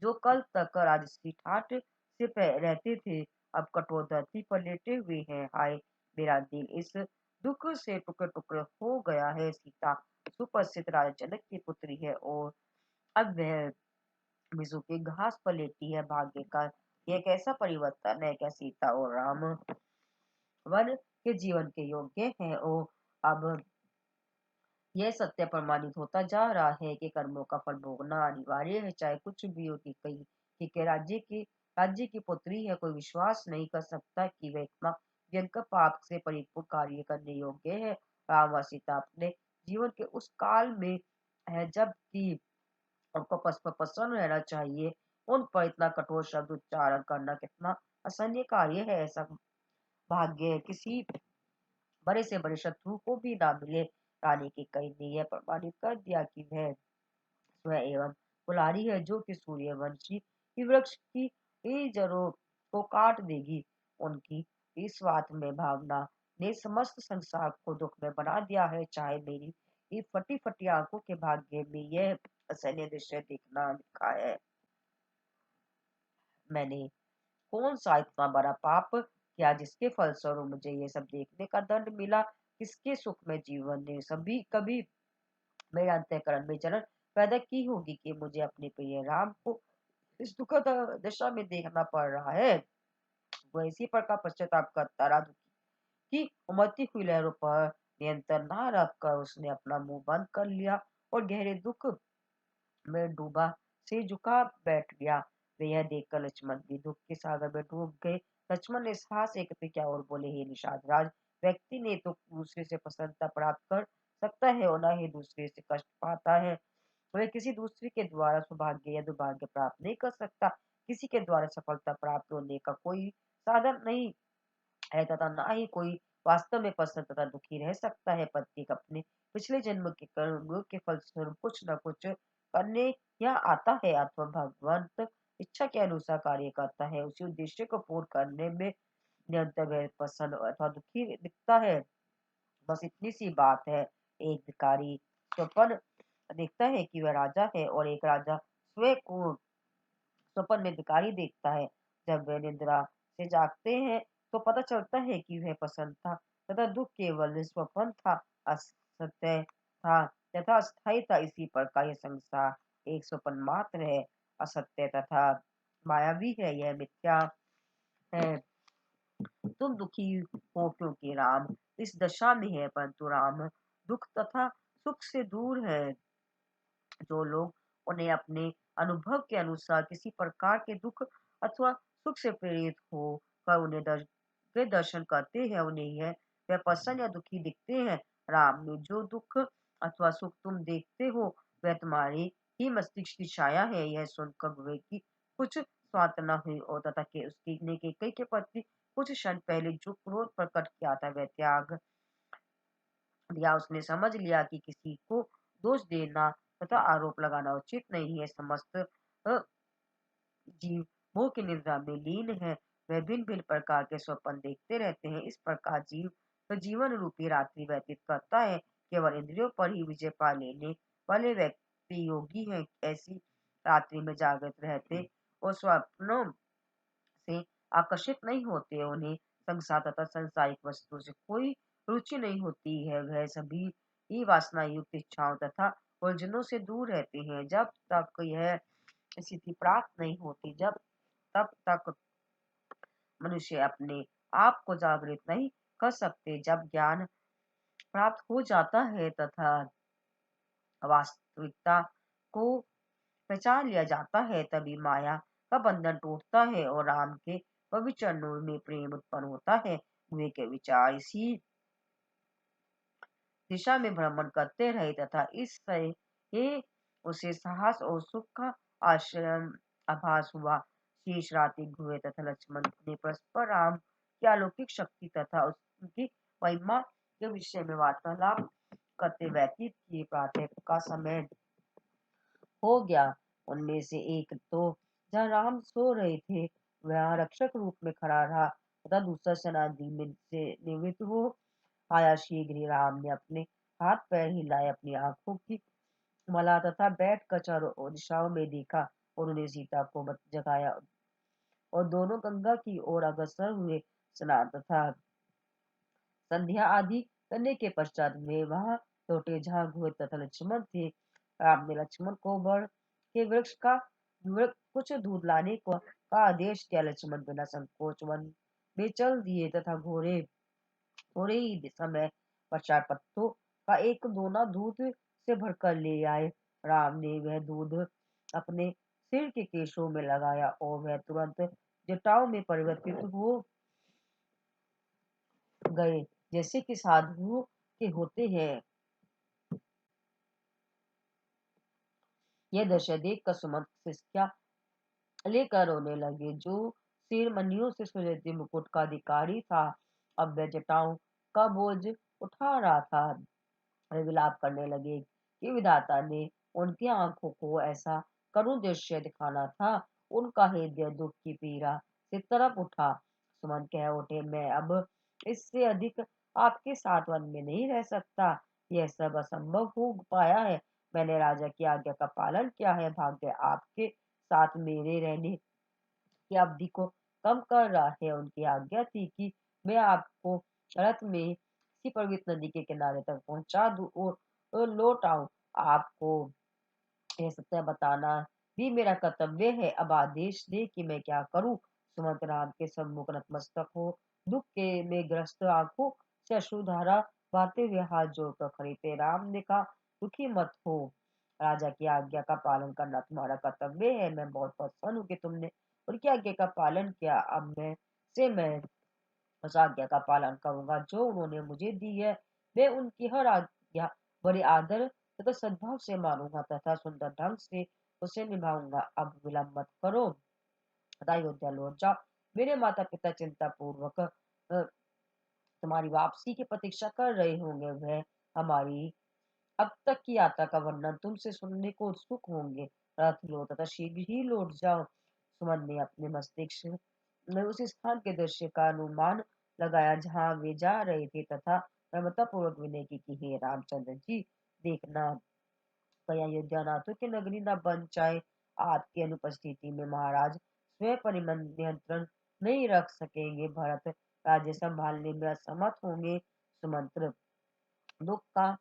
A: जो कल तक राजसी ठाट से रहते थे, अब कठोर धरती पर लेटे हुए हैं। हाय, मेरा दिल इस दुख से टुकड़े टुकड़े हो गया है। सीता सुप्रसिद्ध राजा जनक की पुत्री है और अब वह बिजू के घास पर लेटी है। भाग्य का यह कैसा परिवर्तन है! क्या सीता और राम वन के जीवन के योग्य हैं? और अब यह सत्य प्रमाणित होता जा रहा है कि कर्मों का फल भोगना अनिवार्य है, चाहे कुछ भी हो। कि कई ठीक है, राज्य की पुत्री है, कोई विश्वास नहीं कर सकता कि वह इतना भयंकर पाप से परिपूर्ण कार्य करने योग्य है। राम और सीता अपने जीवन के उस काल में है जब कि उनको पस पर प्रसन्न रहना चाहिए। उन पर इतना कठोर शब्द उच्चारण करना कितना असहनीय कार्य है। ऐसा भाग्य किसी बड़े से बड़े शत्रु को भी ना मिले। रानी की कई ने यह प्रमाणित कर दिया कि वह स्वयं एवं कुल्हाड़ी है जो कि सूर्यवंशी की वृक्ष की जड़ों को काट देगी। उनकी इस बात में भावना ने समस्त संसार को दुख में बना दिया है। चाहे मेरी ये फटी फटी आंखों के भाग्य में यह असहनीय दृश्य देखना लिखा है। मैंने कौन सा इतना बड़ा पाप किया जिसके फलस्वरूप मुझे ये सब देखने का दंड मिला? किसके सुख में जीवन ने सभी कभी मेरे अंतःकरण में जलन पैदा की होगी कि मुझे अपने प्रिय राम को इस दुखद दशा में देखना पड़ रहा है। वह इसी प्रकार पश्चाताप करता रहा। दुखी की उमड़ती हुई लहरों पर नियंत्रण न रखकर उसने अपना मुंह बंद कर लिया और गहरे दुख में डूबा से झुका बैठ गया। वे यह देखकर लक्ष्मण भी दुख के सागर में डूब गए। लक्ष्मण ने साहस एकत्र किया और बोले, हे निषाद राज, व्यक्ति ने तो दूसरे से प्रसन्नता प्राप्त कर सकता है और न ही दूसरे से कष्ट पाता है। वह किसी दूसरे के द्वारा सौभाग्य या दुर्भाग्य प्राप्त नहीं कर सकता। किसी के द्वारा सफलता प्राप्त होने का कोई साधन नहीं है तथा ना ही कोई वास्तव में प्रसन्न तथा दुखी रह सकता है। प्रत्येक अपने पिछले जन्म के कर्म के फलस्वरूप कुछ न कुछ करने यहाँ आता है अथवा भगवंत इच्छा के अनुसार कार्य करता है। उसी उद्देश्य को पूर्ण करने में निरंतर वह प्रसन्न अथवा दुखी दिखता है। बस इतनी सी बात है। एक भिखारी स्वप्न देखता है कि वह राजा है और एक राजा स्वयं को स्वप्न में भिखारी देखता है। जब वे निद्रा से जागते हैं तो पता चलता है कि वह प्रसन्न था तथा दुख केवल स्वप्न था, असत्य था तथा अस्थायी था। इसी प्रकार यह संसार एक स्वप्न मात्र है, असत्य तथा मायावी है, यह मिथ्या है। तुम दुखी हो क्योंकि राम इस दशा में है, परंतु राम दुख तथा सुख से दूर है। जो लोग उन्हें अपने अनुभव के अनुसार किसी प्रकार के दुख अथवा सुख से प्रेरित हो कर उन्हें के दर्शन करते हैं, उन्हें यह वे प्रसन्न या दुखी दिखते हैं। राम में जो दुख अथवा सुख तुम देखते हो वह तुम्हारी ही मस्तिष्क की छाया है। यह सुनकर हुए कि कुछ सांत्वना हुई और तथा के उसकी ने केकई के प्रति कुछ क्षण पहले जो क्रोध प्रकट किया था वह त्याग दिया। उसने समझ लिया कि किसी को दोष देना तथा आरोप लगाना उचित नहीं है। समस्त जीव मोह की निद्रा में लीन है। वे भिन्न भिन्न प्रकार के स्वप्न देखते रहते हैं। इस प्रकार जीव तो जीवन रूपी रात्रि व्यतीत करता है। केवल इंद्रियों पर ही विजय पा लेने वाले व्यक्ति योगी हैं। ऐसी रात्रि में जागृत रहते और स्वप्नों से आकर्षित नहीं होते। उन्हें संसार तथा सांसारिक वस्तुओं से कोई रुचि नहीं होती है। वह सभी ही वासना युक्त इच्छाओं तथा उलझनों से दूर रहते हैं। जब तक यह स्थिति प्राप्त नहीं होती, जब तब तक मनुष्य अपने आप को जागृत नहीं कर सकते। जब ज्ञान प्राप्त हो जाता है तथा वास्तविकता को पहचान लिया जाता है, तभी माया का बंधन टूटता है और राम के पवित्र चरणों में प्रेम उत्पन्न होता है। वे के विचार इसी दिशा में भ्रमण करते रहे तथा इससे ये उसे साहस और सुख का आश्रय आभास हुआ। शेष रात्रि हुए तथा लक्ष्मण ने परस्पर राम की अलौकिक शक्ति तथा उसकी महिमा के विषय में वार्तालाप करते व्यतीत किए। प्रातः का समय हो गया। उनमें से एक तो जहाँ राम सो रहे थे वहाँ रक्षक रूप में खड़ा रहा तथा दूसरा सेनानी में से निवृत्त हो आया। शीघ्र ही राम ने अपने हाथ पैर हिलाए, अपनी आंखों की मला तथा बैठ कर चारों ओर दिशाओं में देखा और उन्हें सीता को जगाया और दोनों गंगा की ओर अग्रसर हुए। स्नान तथा संध्या आदि करने के पश्चात वे वहां लौटे जहाँ घोर तथा लक्ष्मण थे। राम ने लक्ष्मण को वर के कुछ दूध लाने का आदेश किया। लक्ष्मण बिना संकोच वन में चल दिए तथा घोड़े थोड़े ही समय पश्चात पत्तों का एक दोना दूध से भरकर ले आए। राम ने वह दूध अपने सिर के केशों में लगाया और वह तुरंत जटाओं में परिवर्तित हो गए, जैसे कि साधुओं के होते हैं। यह दृश्य देख कर सुमंत सिसकियां लेकर रोने लगे। जो सिर मनियों से सुलझे मुकुट का अधिकारी था, अब वह जटाओं का बोझ उठा रहा था। वे विलाप करने लगे कि विधाता ने उनकी आंखों को ऐसा करुण दृश्य दिखाना था। उनका हृदय दुख की पीड़ा से तड़प उठा। सुमन कह उठे, मैं अब इससे अधिक आपके साथ वन में नहीं रह सकता। यह सब असंभव हो पाया है। मैंने राजा की आज्ञा का पालन किया है। भाग्य आपके साथ मेरे रहने की अवधि को कम कर रहा है। उनकी आज्ञा थी कि मैं आपको रथ में किसी पवित्र नदी के किनारे तक पहुंचा दूं और लौट आऊं। आपको यह सत्य बताना भी मेरा कर्तव्य है। अब आदेश दे कि मैं क्या करूं। सुमंत राम के सम्मुख नतमस्तक हो दुख के में ग्रस्त आंखों से अश्रुधारा बहाते हुए हाथ जोड़कर खड़े थे। राम ने कहा, दुखी मत हो, राजा की आज्ञा का पालन करना तुम्हारा कर्तव्य है। मैं बहुत प्रसन्न हूँ कि तुमने उनकी आज्ञा का पालन किया। अब मैं उस आज्ञा का पालन करूंगा जो उन्होंने मुझे दी है। मैं उनकी हर आज्ञा बड़े आदर तथा सद्भाव से मानूंगा तथा सुंदर ढंग से उसे निभाऊंगा। अब विलंब मत करो तथा अयोध्या लौट जाओ। मेरे माता पिता चिंता पूर्वक तुम्हारी वापसी की प्रतीक्षा कर रहे होंगे। वह हमारी अब तक की यात्रा का वर्णन तुमसे सुनने को उत्सुक होंगे। रथ लो तथा शीघ्र ही लौट जाओ। सुमन ने अपने मस्तिष्क में उस स्थान के दृश्य का अनुमान लगाया जहां वे जा रहे थे तथा नम्रता पूर्वक विनय की कि हे रामचंद्र जी, देखना कहीं अयोध्या नाथों की नगरी न बन जाए। आपकी अनुपस्थिति में महाराज स्वयं पर नियंत्रण नहीं रख सकेंगे। भरत राज्य संभालने में असमर्थ होंगे। सुमंत्र दुख का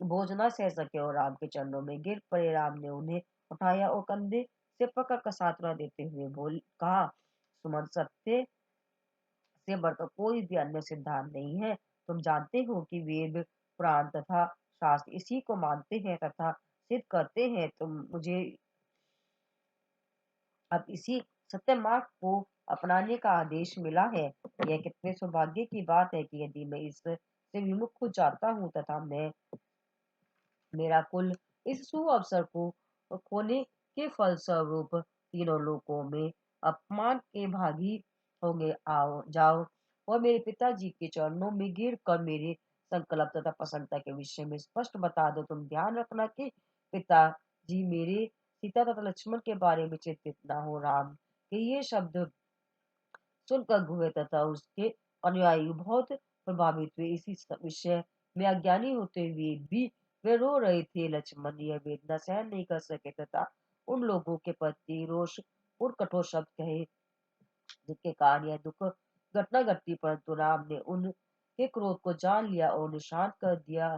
A: बोझ न सह सके और राम के चरणों में गिर पड़े। राम ने उन्हें उठाया और कंधे से पकड़ कर सांत्वना देते हुए बोल कहा, सुमन सत्य से बढ़कर कोई भी अन्य सिद्धांत नहीं है। तुम जानते हो कि वेद, पुराण तथा शास्त्र इसी को मानते हैं तथा सिद्ध करते हैं। तुम मुझे अब इसी सत्य मार्ग को अपनाने का आदेश मिला है। यह कितने सौभाग्य की बात है कि यदि मैं इस से विमुख हो जाता हूँ तथा मैं मेरा कुल इस सुअवसर को खोने के फलस्वरूप तीनों लोकों में अपमान के भागी होंगे। आओ जाओ और मेरे पिताजी के चरणों में गिर कर मेरे संकल्प तथा प्रसन्नता के विषय में स्पष्ट बता दो। तुम ध्यान रखना कि पिताजी मेरे सीता तथा लक्ष्मण के बारे में चिंतित ना हो। राम के ये शब्द सुनकर हुए तथा उसके अनुयायी बहुत प्रभावित हुए। इसी विषय में अज्ञानी होते हुए भी वे रो रहे थे। लक्ष्मण यह वेदना सहन नहीं कर सके तथा उन लोगों के प्रति रोष और कठोर शब्द कहे जिसके कारण यह दुख घटना घटती, परंतु राम ने उनके क्रोध को जान लिया और उन्हें शांत कर दिया।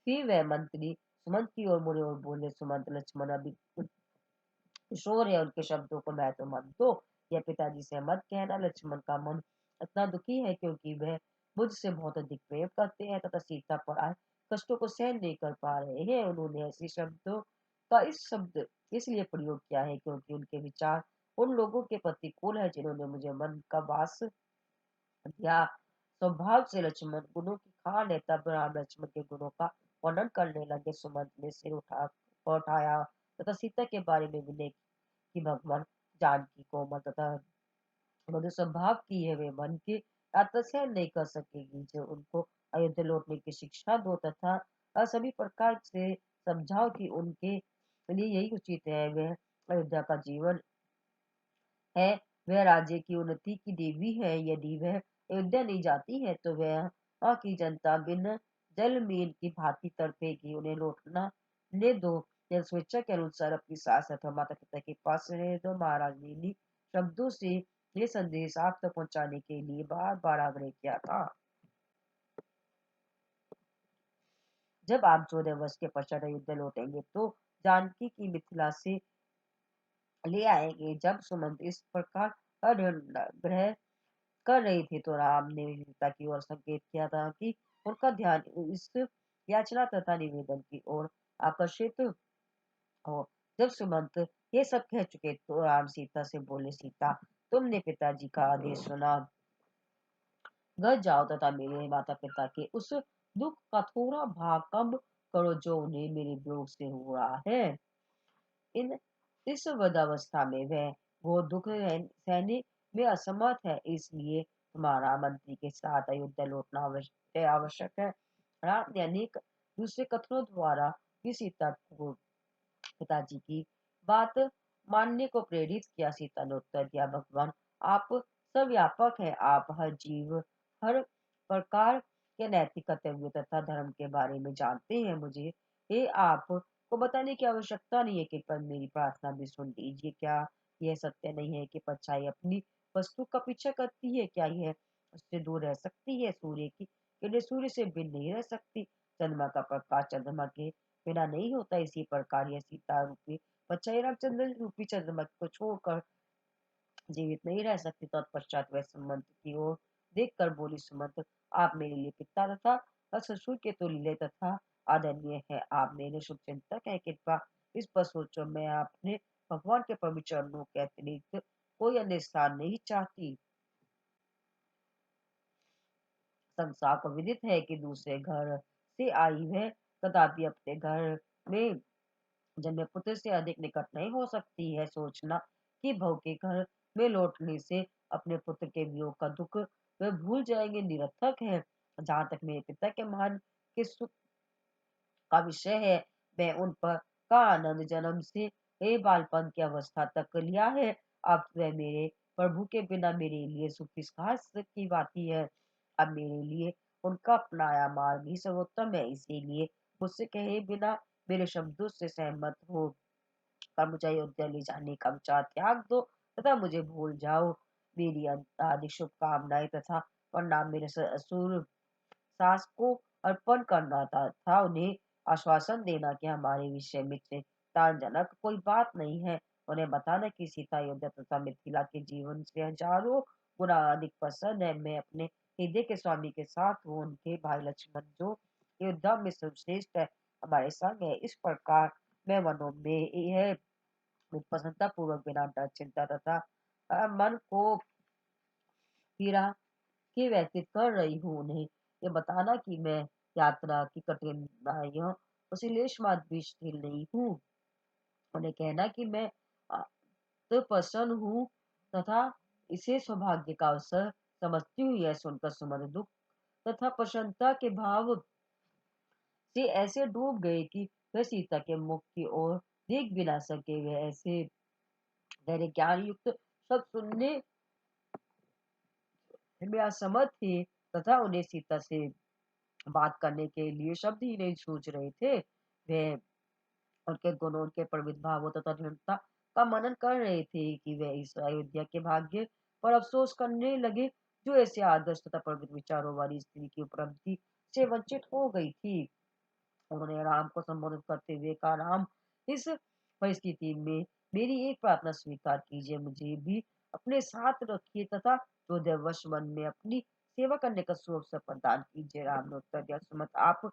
A: फिर वह मंत्री सुमंत की ओर मुड़े और बोले, सुमंत लक्ष्मण अभी किशोर है, उनके शब्दों को महत्व मत दो। यह पिताजी से मत कहना। लक्ष्मण का मन इतना दुखी है क्योंकि वह मुझसे बहुत अधिक प्रेम करते हैं तथा सीता पर आए कष्टों को सहन नहीं कर पा रहे हैं। उन्होंने ऐसे शब्दों का इस शब्द इसलिए प्रयोग किया है क्योंकि उनके विचार उन लोगों के प्रतिकूल है जिन्होंने मुझे मन का वास दिया। स्वभाव से लक्ष्मण गुणों की खान है। तब राम लक्ष्मण के गुणों का वर्णन करने लगे। सुमंत ने सिर उठाया तथा सीता के बारे में विनय कि भगवान जानकी कोमल तथा मधुर स्वभाव की है। वे मन की यात्रा सहन नहीं कर सकेगी। जो उनको अयोध्या लौटने की शिक्षा दो तथा सभी प्रकार से समझाओ कि उनके लिए यही उचित है। वह अयोध्या का जीवन है। वह राज्य की उन्नति की देवी है। यदि वह अयोध्या नहीं जाती है तो वह वहाँ की जनता बिन जल मीन की भांति तड़पेगी। उन्हें लौटना ने दो। यह स्वेच्छा के अनुसार अपनी सास अथवा माता पिता के पास रहे दो। महाराज ने इन्हीं शब्दों से ये संदेश आप तक पहुंचाने के लिए बार बार आग्रह किया था। जब आप 14 वर्ष के पश्चात अयोध्या लौटेंगे तो जानकी की मिथिला से ले आएंगे। जब सुमंत इस प्रकार ग्रह कर रही थी तो राम ने सीता की ओर संकेत किया था कि उनका ध्यान इस याचना तथा निवेदन की ओर आकर्षित हो। जब सुमंत ये सब कह चुके तो राम सीता से बोले, सीता तुमने पिताजी का आदेश सुना, घर जाओ तथा मेरे माता पिता के उस दुख का थोड़ा भाग कम करो जो उन्हें मेरे वियोग से हो रहा है। इन इस वृद्धावस्था में वह वो दुख सहने में असमर्थ है। इसलिए तुम्हारा मंत्री के साथ अयोध्या लौटना आवश्यक है। राम ने अनेक दूसरे कथनों द्वारा भी सीता को पिताजी की बात मानने को प्रेरित किया। सीता ने उत्तर दिया, भगवान आप सर्वव्यापक है। आप हर जीव हर प्रकार के नैतिक कर्तव्य तथा धर्म के बारे में जानते हैं। मुझे ये आपको बताने की आवश्यकता नहीं है कि पर मेरी प्रार्थना भी सुन लीजिए। क्या यह सत्य नहीं है कि परछाई अपनी वस्तु का पीछा करती है? क्या यह उससे दूर रह सकती है? सूर्य की किरणें सूर्य से भिन्न नहीं रह सकती। चंद्रमा का प्रकाश चंद्रमा के बिना नहीं होता। इसी प्रकार यह सीता रूपी परछाई रामचंद्र रूपी चंद्रमा को छोड़कर जीवित नहीं रह सकती। तत्पश्चात वह सुमंत की ओर देखकर बोली, सुमंत आप मेरे लिए पिता तथा ससुर के तुल्य तथा आदरणीय है। आप मेरे शुभ चिंतक है। कृपा इस पर सोचो, मैं अपने भगवान के पवित्र चरणों के अतिरिक्त कोई अन्य स्थान नहीं चाहती। संसार को विदित है कि दूसरे घर से आई है कदापि अपने घर में जन्मे पुत्र से अधिक निकट नहीं हो सकती है। सोचना कि बहू के घर में लौटने से अपने पुत्र के वियोग का दुख वे भूल जाएंगे निरर्थक है। जहां तक मेरे पिता के मान के सुख का विषय है, मैं उन पर का आनंद जन्म से बालपन की अवस्था तक लिया है। अब वह मेरे प्रभु के बिना मेरे लिए सुख किस खास की बात है। अब मेरे लिए उनका अपनाया मार्ग ही सर्वोत्तम है। इसीलिए मुझसे कहे बिना मेरे शब्दों से सहमत हो कर मुझे अयोध्या ले जाने का विचार त्याग दो तथा मुझे भूल जाओ। मेरी आदि शुभकामनाएं तथा प्रणाम मेरे ससुर सास को अर्पण करना था। उन्हें आश्वासन देना कि हमारे विषय में चिंताजनक कोई बात नहीं है। उन्हें बताना कि सीता अयोध्या तथा मिथिला के जीवन से हजारों गुना अधिक पसंद है। मैं अपने हृदय के स्वामी के साथ हूँ, उनके भाई लक्ष्मण जो अयोध्या में सर्वश्रेष्ठ है हमारे संग है। इस प्रकार मैं मनों में यह प्रसन्नता पूर्वक बिना डर चिंता तथा मन को पीड़ा के व्यतीत कर रही हूँ। उन्हें ये बताना कि मैं यात्रा की कठिनाइयों उसे लेश मात्र भी स्थिर नहीं हूँ। उन्हें कहना कि मैं तो प्रसन्न हूँ तथा इसे सौभाग्य का अवसर समझती हूँ। यह सुनकर सुमन दुख तथा प्रसन्नता के भाव से ऐसे डूब गए कि वह सीता के मुख की ओर देख भी ना सके। वे ऐसे धैर्य ज्ञान युक्त सब सुनने में असमर्थ थे तथा उन्हें सीता से बात करने के लिए शब्द ही नहीं सूझ रहे थे। वे उनके गुणों, उनके प्रभावों तथा दृढ़ता का मनन कर रहे थे कि वे इस अयोध्या के भाग्य पर अफसोस करने लगे जो ऐसे आदर्श तथा पवित्र विचारों वाली स्त्री की उपलब्धि से वंचित हो गई थी। उन्होंने राम को संबोधित करते हुए कहा, राम, इस परिस्थिति में मेरी एक प्रार्थना स्वीकार कीजिए, मुझे भी अपने साथ रखिए तथा हृदयवश मन में अपनी सेवा करने का सुअवसर प्रदान कीजिए। राम ने उत्तर दिया, सुमंत, आप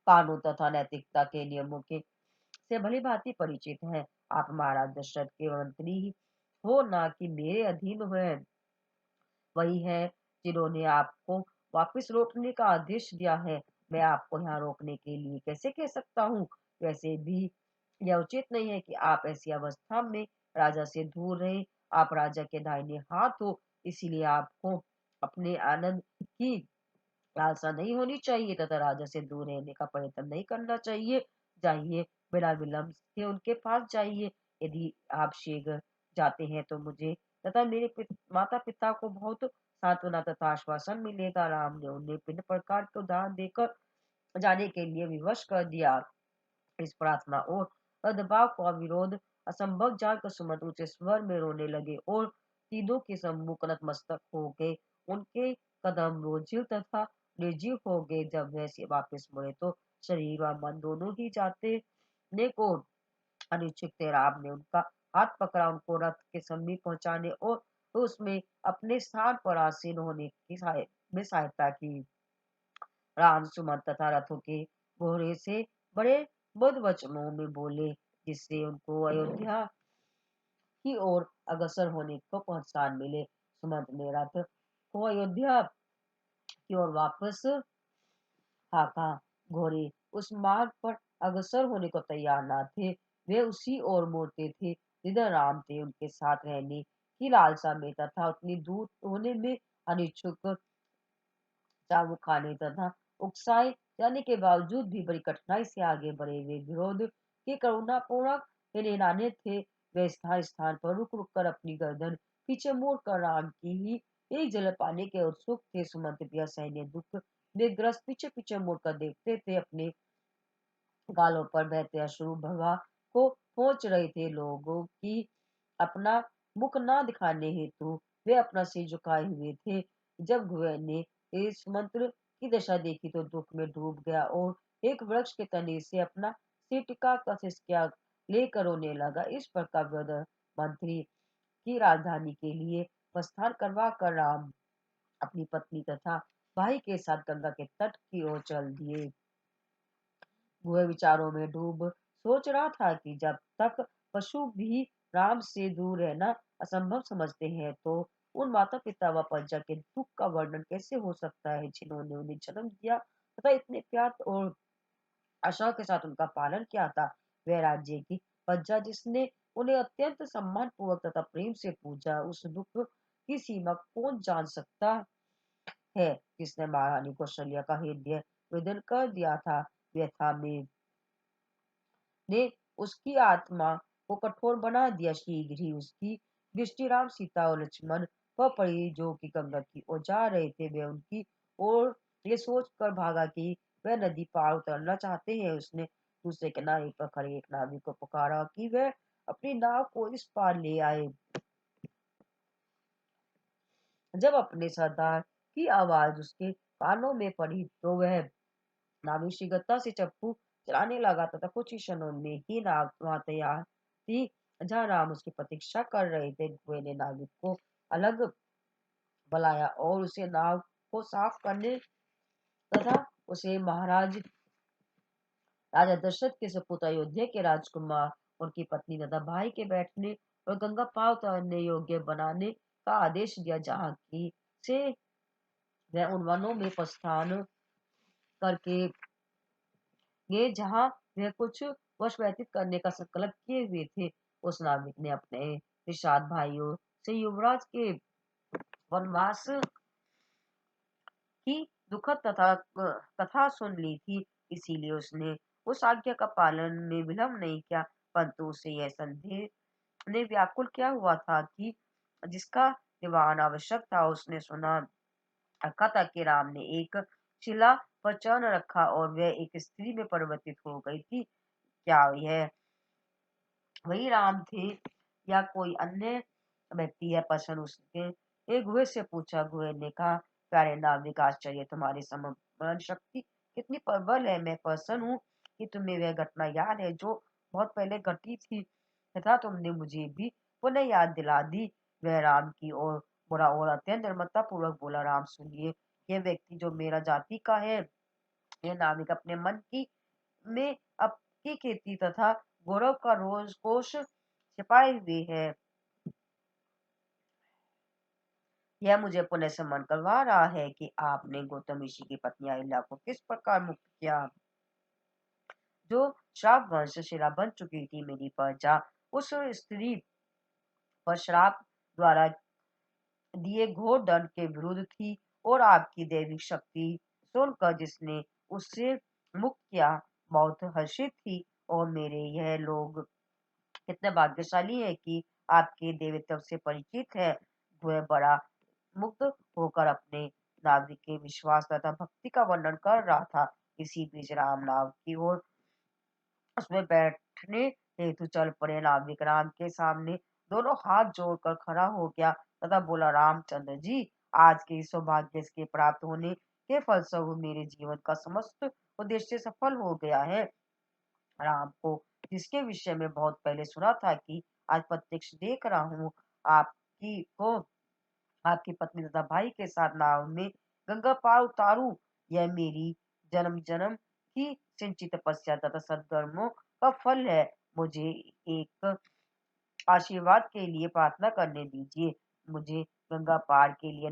A: कानून तथा नैतिकता के नियमों के से भली भांति परिचित हैं। आप महाराज दशरथ के मंत्री ही हो, ना कि मेरे अधीन हुए। वही है जिन्होंने आपको वापस लौटने का आदेश दिया है। मैं आपको यहाँ रोकने के लिए कैसे कह सकता हूँ? वैसे भी यह उचित नहीं है कि आप ऐसी अवस्था में राजा से दूर रहे। आप राजा के दाहिने हाथ हो, इसीलिए आपको अपने आनंद की लालसा नहीं होनी चाहिए तथा राजा से दूर रहने का प्रयत्न नहीं करना चाहिए। जाइए, बिना विलंब के उनके पास जाइए। यदि आप शीघ्र जाते हैं तो मुझे तथा मेरे माता पिता को बहुत सांत्वना तथा आश्वासन मिलेगा। राम ने उन्हें भिन्न प्रकार के उदाहरण देकर जाने के लिए विवश कर दिया। इस प्रार्थना और सद्भाव का विरोध असंभव जानकर सुमंत ऊंचे स्वर में रोने लगे और तीनों के सम्मुख नतमस्तक हो गए। उनके कदम रोजिल तथा निर्जीव हो गए। जब वह से वापस मुड़े तो शरीर व मन दोनों ही जाते ने को अनिच्छुक थे। राम ने उनका हाथ पकड़ा, उनको रथ के समीप पहुंचाने और उसमें अपने स्थान पर आसीन होने की सहायता की। राम सुमंत तथा रथों के घोड़े से बड़े बुध वचनों में बोले, जिससे उनको अयोध्या की ओर अग्रसर होने को प्रोत्साहन मिले। सुमंत ने रथ को अयोध्या की ओर वापस हाका। घोड़े उस मार्ग पर अग्रसर होने को तैयार न थे। वे उसी ओर मोड़ते थे जिधर राम थे। उनके साथ रहने की लालसा में तथा उतनी दूर होने में अनिच्छुक चाबुक खाने तथा उकसाए जाने के बावजूद भी बड़ी कठिनाई से आगे बढ़े। वे विरोध के करुणापूर्वक निराने थे। वे स्थान स्थान पर रुक रुक कर अपनी गर्दन पीछे मोड़ कर राम की ही एक झलक पाने के उत्सुक थे। सुमंत भी असहनीय दुख में ग्रस्त पीछे पीछे मुड़कर देखते थे। अपने गालों पर बहते अश्रु भवा को पहुंच रहे थे। लोगों की अपना मुख ना दिखाने हेतु वे अपना सिर झुकाए हुए थे। जब कुएं ने इस मंत्र की दशा देखी तो दुख में डूब गया और एक वृक्ष के तने से अपना सिर टिका कर सिसकिया लेकर रोने लगा। इस प्रकार मंत्री की राजधानी के लिए प्रस्थान करवा कर राम अपनी पत्नी तथा भाई के साथ गंगा के तट की ओर चल दिए। वह विचारों में डूब सोच रहा था कि जब तक पशु भी राम से दूर रहना असंभव समझते हैं तो उन माता पिता व प्रजा के दुख का वर्णन कैसे हो सकता है जिन्होंने उन्हें जन्म दिया तथा इतने प्यार और आशा के साथ उनका पालन किया था। वह राज्य की प्रजा जिसने उन्हें अत्यंत सम्मान पूर्वक तथा प्रेम से पूजा, उस दुख की सीमा कौन जान सकता है जिसने महारानी कौशल्या का हृदय वेदन कर दिया था। व्यथा में ने उसकी आत्मा को कठोर बना दिया। शीघ्र ही उसकी दृष्टि राम, सीता और लक्ष्मण पर पड़ी जो कि गंगा की ओर जा रहे थे। वे उनकी ओर ये सोच कर भागा कि वह नदी पार उतरना चाहते हैं। उसने दूसरे किनारे पर खड़े एक नाविक को पुकारा कि वह अपनी नाव को इस पार ले आए। जब अपने सरदार की आवाज उसके कानों में पड़ी तो वह नाविक शीघ्रता से चप्पू चलाने लगा तथा कुछ ही क्षणों में ही नाव वहां तैयार थी जहाँ राम उसकी प्रतीक्षा कर रहे थे। कुएं ने नाविक को अलग बुलाया और उसे नाव को साफ करने तथा उसे महाराज राजा दशरथ के सपूत अयोध्या के राजकुमार, उनकी पत्नी तथा भाई के बैठने और गंगा पार उतारने योग्य बनाने का आदेश दिया, जहाँ की से वह उन वनों में प्रस्थान करके ये जहाँ वह कुछ वर्ष व्यतीत करने का संकल्प किए हुए थे। उस नाविक ने अपने निषाद भाइयों से युवराज के वनवास की दुखद तथा कथा सुन ली थी, इसीलिए उसने उस आज्ञा का पालन में विलंब नहीं किया। परंतु उसे यह संदेह ने व्याकुल किया हुआ था कि जिसका निवारण आवश्यक था। उसने सुना रखा था कि राम ने एक शिला पर चरण रखा और वह एक स्त्री में परिवर्तित हो गई थी। क्या यह वही राम थे या कोई अन्य व्यक्ति? है प्रश्न उसने एक गुहे से पूछा। गुहे ने कहा, प्यारे नाविक, आश्चर्य, तुम्हारी स्मरण शक्ति कितनी प्रबल है। मैं प्रसन्न हूँ कि तुम्हें वह घटना याद है जो बहुत पहले घटी थी तथा तुमने मुझे भी पुनः याद दिला दी। वह राम की ओर बुरा और अत्यंत निर्ममता पूर्वक बोला, राम सुनिए, यह व्यक्ति जो मेरा जाति का है, यह नाविक अपने मन की में अपनी खेती तथा गौरव का रोज कोष छिपाए हुए है। यह मुझे पुनः स्मरण करवा रहा है कि आपने गौतम ऋषि की पत्नी अहिल्या को किस प्रकार मुक्त किया, जो श्राप वंश शिला बन चुकी थी। मेरी प्रजा उस स्त्री पर श्राप द्वारा दिए घोर दंड के विरुद्ध थी और आपकी दैविक शक्ति सुनकर जिसने उससे मुक्त किया बहुत हर्षित थी। और मेरे यह लोग कितने भाग्यशाली है कि आपके देवत्व से परिचित है। वह बड़ा मुक्त होकर अपने नाविक के विश्वास तथा भक्ति का वर्णन कर रहा था। इसी बीच राम नाव की ओर उसमें बैठने हेतु चल पड़े। नाविक राम के सामने दोनों हाथ जोड़कर खड़ा हो गया तथा बोला, रामचंद्र जी, आज के इस सौभाग्य के प्राप्त होने के फलस्वरूप मेरे जीवन का समस्त उद्देश्य सफल हो गया है। राम को जिसके विषय में बहुत पहले सुना था कि आज प्रत्यक्ष देख रहा हूँ, आपकी को आपकी पत्नी तथा भाई के साथ नाव में गंगा पार उतारू। यह मेरी जन्म जन्म की सिंचित तपस्या तथा सद्कर्मों का फल है। मुझे एक आशीर्वाद के लिए प्रार्थना करने दीजिए। मुझे गंगा पार के लिए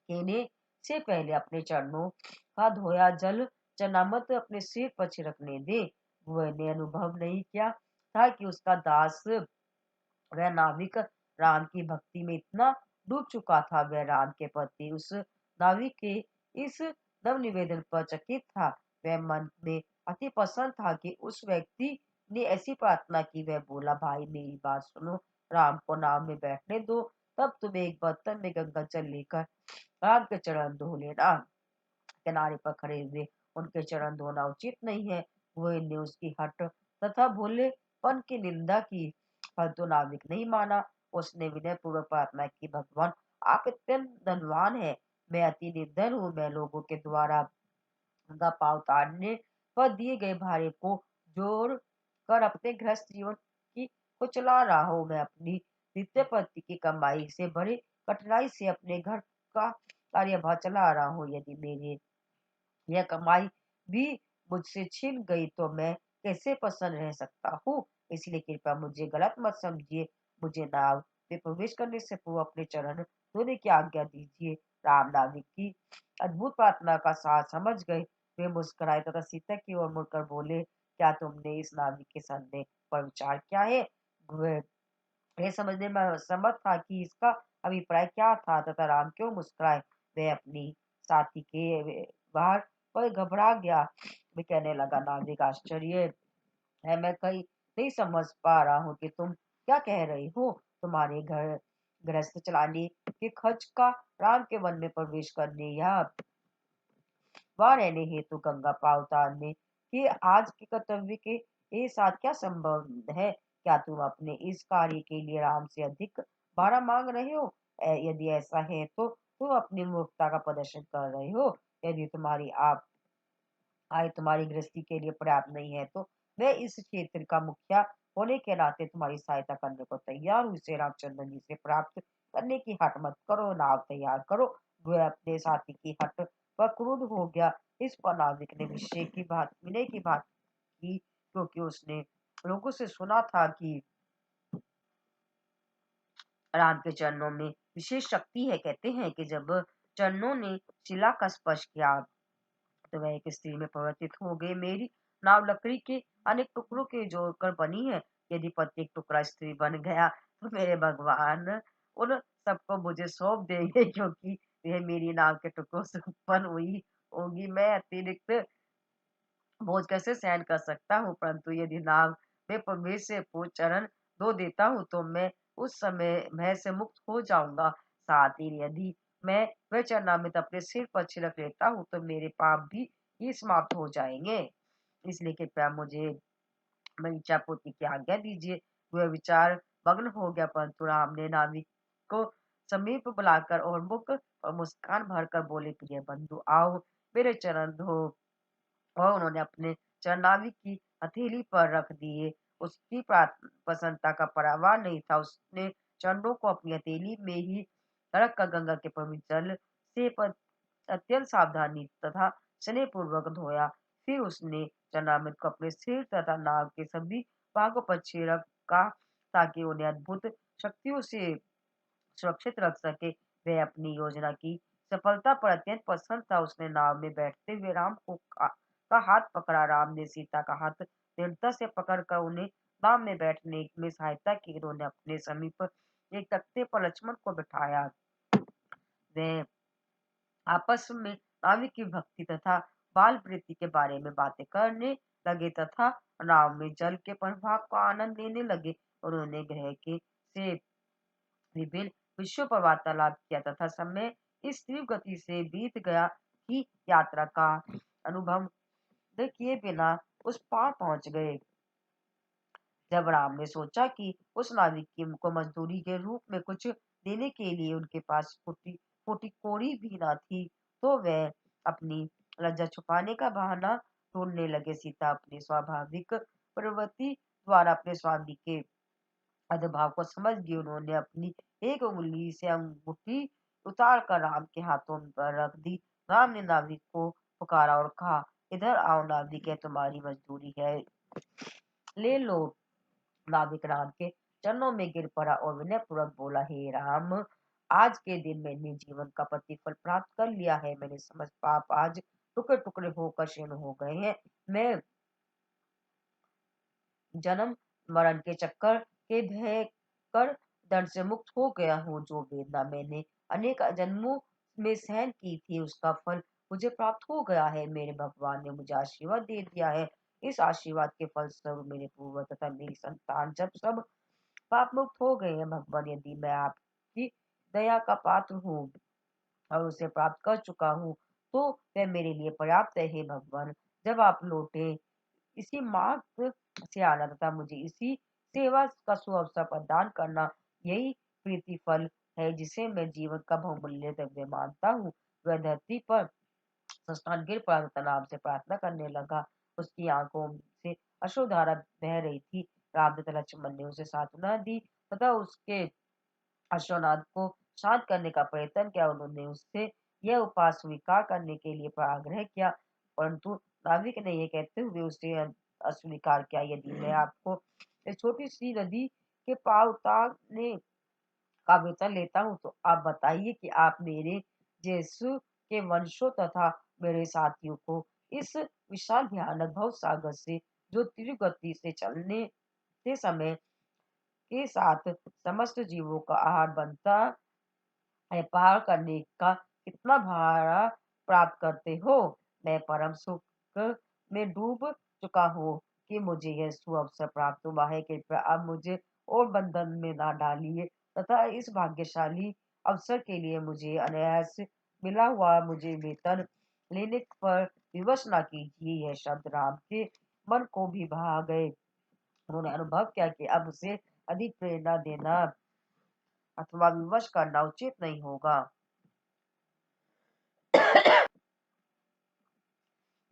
A: देने से पहले अपने चरणों का धोया जल चनामत अपने सिर पर छिड़कने दे। वह ने अनुभव नहीं किया था कि उसका दास वह नाविक राम की भक्ति में इतना डूब चुका था। वह राम के प्रति उस नाविक के इस नव निवेदन पर चकित था। वह मन में अति प्रसन्न था कि उस व्यक्ति ने ऐसी प्रार्थना की। वह बोला, भाई मेरी बात सुनो, राम को नाव में बैठने दो, तब तुम एक बर्तन में गंगा जल लेकर राम के चरण धो लेना। किनारे पर खड़े हुए उनके चरण धोना उचित नहीं है। वह ने उसकी हठ तथा भोलेपन की निंदा की, परंतु नाविक नहीं माना। उसने विनय पूर्वक प्रार्थना की, भगवान, आप अत्यंत धनवान है, मैं अति निर्धन हूँ। मैं लोगों के द्वारा गंगा पार उतारने पर दिए गए भारे को जोड़ कर अपने गृहस्थ जीवन की को चला रहा हूँ। मैं अपनी नित्य पति की कमाई से बड़ी कठिनाई से अपने घर का कार्यभार चला रहा हूँ। यदि मेरे यह कमाई भी मुझसे छिन गई तो मैं कैसे प्रसन्न रह सकता हूँ? इसलिए कृपया मुझे गलत मत समझिए। मुझे नाव में प्रवेश करने से पूर्व अपने चरण धोने की आज्ञा दीजिए। राम नाविक की अद्भुत प्रार्थना का सार समझ गए। वे मुस्कुराए तथा सीता की ओर मुड़कर बोले, क्या तुमने इस नाविक के संदेह पर विचार किया है? वह यह समझने में असमर्थ था कि इसका अभिप्राय क्या था तथा राम क्यों मुस्कुराए। वह अपनी साथी के व्यवहार पर घबरा गया। वे कहने लगा, नाविक, आश्चर्य है, मैं कहीं नहीं समझ पा रहा हूँ कि तुम क्या कह रहे हो। तुम्हारे घर गृहस्थ चलाने के खर्च का राम के वन में प्रवेश करने या वहां रहने हेतु गंगा पार उतारने के आज के कर्तव्य के साथ क्या संबंध है? क्या तुम अपने इस कार्य के लिए राम से अधिक भाड़ा मांग रहे हो? यदि ऐसा है तो तुम अपनी मूर्खता का प्रदर्शन कर रहे हो। यदि तुम्हारी आप आय तुम्हारी गृहस्थी के लिए पर्याप्त नहीं है तो मैं इस क्षेत्र का मुखिया होने के नाते तुम्हारी सहायता करने को तैयार हूँ। इसे रामचंद्र जी से प्राप्त करने की हट मत करो, नाव तैयार करो। वह अपने साथी की हट पर क्रुद्ध हो गया। इस पर नाविक ने विनय की बात की, क्योंकि उसने लोगों से सुना था कि राम के चरणों में विशेष शक्ति है। कहते हैं कि जब चरणों ने शिला का स्पर्श किया तो वह एक स्त्री में परिवर्तित हो गई। मेरी नाव लकड़ी के अनेक टुकड़ों के जोड़कर बनी है। यदि प्रत्येक टुकड़ा स्त्री बन गया तो मेरे भगवान उन सबको मुझे सौंप देंगे, क्योंकि यह मेरी नाव के टुकड़ों से उत्पन्न हुई होगी। मैं अतिरिक्त बोझ कैसे सहन कर सकता हूँ, परंतु यदि नाव में प्रवेश से पूर्व चरण धो देता हूँ तो मैं उस समय भय से मुक्त हो जाऊंगा। साथ ही यदि मैं वह चरणामृत अपने सिर पर छिड़क लेता हूँ तो मेरे पाप भी ये समाप्त हो जाएंगे। इसलिए कृपया मुझे मेरी इच्छा पूर्ति की आज्ञा दीजिए। वह विचार मग्न हो गया, परंतु राम ने नाविक को समीप बुलाकर और मुख और मुस्कान भरकर बोले, प्रिय बंधु आओ मेरे चरण धो। और उन्होंने अपने चरनावी की हथेली पर रख दिए। उसकी प्रसन्नता का पारावार नहीं था। उसने चरणों को अपनी हथेली में ही रख कर गंगा के पवित्र जल से अत्यंत सावधानी तथा स्नेह पूर्वक धोया। फिर उसने चरणामृत को अपने सिर तथा नाव के सभी भागों पर छिड़का, ताकि उन्हें अद्भुत शक्तियों से सुरक्षित रख सके। वह अपनी योजना की सफलता पर अत्यंत प्रसन्न था। उसने नाव में बैठते हुए राम का हाथ पकड़ा। राम ने सीता का हाथ दृढ़ता से पकड़कर उन्हें नाव में बैठने में सहायता की। उन्होंने अपने समीप एक तख्ते पर लक्ष्मण को बिठाया। वे आपस में नाविक की भक्ति तथा बाल प्रीति के बारे में बातें करने लगे तथा नाव में जल के प्रवाह का आनंद लेने लगे। उन्होंने ग्रह के से विभिन्न विषयों पर वार्तालाप किया तथा समय इस तीव्र गति से बीत गया कि यात्रा का अनुभव किए बिना उस पार पहुंच गए। जब राम ने सोचा कि उस नाविक की को मजदूरी के रूप में कुछ देने के लिए उनके पास फूटी फूटी कोड़ी भी ना थी, तो वह अपनी लज्जा छुपाने का बहाना ढूंढने लगे। सीता अपनी स्वाभाविक प्रवृत्ति द्वारा अपने स्वामी के अधभाव को समझ गई। उन्होंने अपनी एक उंगली से अंगूठी उतार कर राम के हाथों पर रख दी। राम ने नाविक को पुकारा और कहा, इधर आओ नाविक, है तुम्हारी मजदूरी है, ले लो। नाविक राम के चरणों में गिर पड़ा और विनय पूर्वक बोला, हे राम, आज के दिन मैंने जीवन का प्रतिफल प्राप्त कर लिया है। मैंने समझ पाप आज टुकड़े टुकड़े होकर क्षीण हो गए हैं। मैं जन्म मरण के चक्कर के भय कर दंड से मुक्त हो गया हूँ। जो वेदना मैंने अनेक जन्मों में सहन की थी उसका फल मुझे प्राप्त हो गया है। मेरे भगवान ने मुझे आशीर्वाद दे दिया है। इस आशीर्वाद के फल स्वरूप मेरे पूर्वज तथा मेरी संतान जब सब पाप मुक्त हो गए हैं। भगवान, यदि मैं आपकी दया का पात्र हूँ और उसे प्राप्त कर चुका हूँ तो वह मेरे लिए पर्याप्त है। हे भगवान, जब आप लौटे इसी मार्ग से आना तथा मुझे इसी सेवा का सुअवसर प्रदान करना, यही प्रीति फल है जिसे मैं जीवन का बहुमूल्य द्रव्य मानता हूँ। वह धरती पर संस्थान गिर पड़ा तथा राम से प्रार्थना करने लगा। उसकी आंखों से अश्रुधारा बह रही थी। राम तथा लक्ष्मण ने उसे सांत्वना दी तथा उसके अश्वनाद को शांत करने का प्रयत्न किया। उन्होंने उससे यह उपाय स्वीकार करने के लिए आग्रह किया, परंतु नाविक ने यह कहते हुए उसे अस्वीकार किया, यदि मैं आपको एक छोटी सी नदी के पार उतारने का वेतन लेता हूँ तो आप बताइए कि आप मेरे यीशु के वंशों तथा मेरे साथियों को इस विशाल भयानक भव सागर से, जो तीव्र गति से चलने के समय के साथ समस्त जीवों का आहार बनता है, पार करने का कितना भारा प्राप्त करते हो। मैं परम सुख में डूब चुका हूँ कि मुझे यह सुअवसर प्राप्त हुआ है। कृपया अब मुझे और बंधन में ना डालिए तथा इस भाग्यशाली अवसर के लिए मुझे अनायास मिला हुआ मुझे वेतन लेने पर विवश ना कीजिए। यह शब्द राम के मन को भी भा गए। उन्होंने अनुभव किया कि अब उसे अधिक प्रेरणा देना अथवा विवश करना उचित नहीं होगा।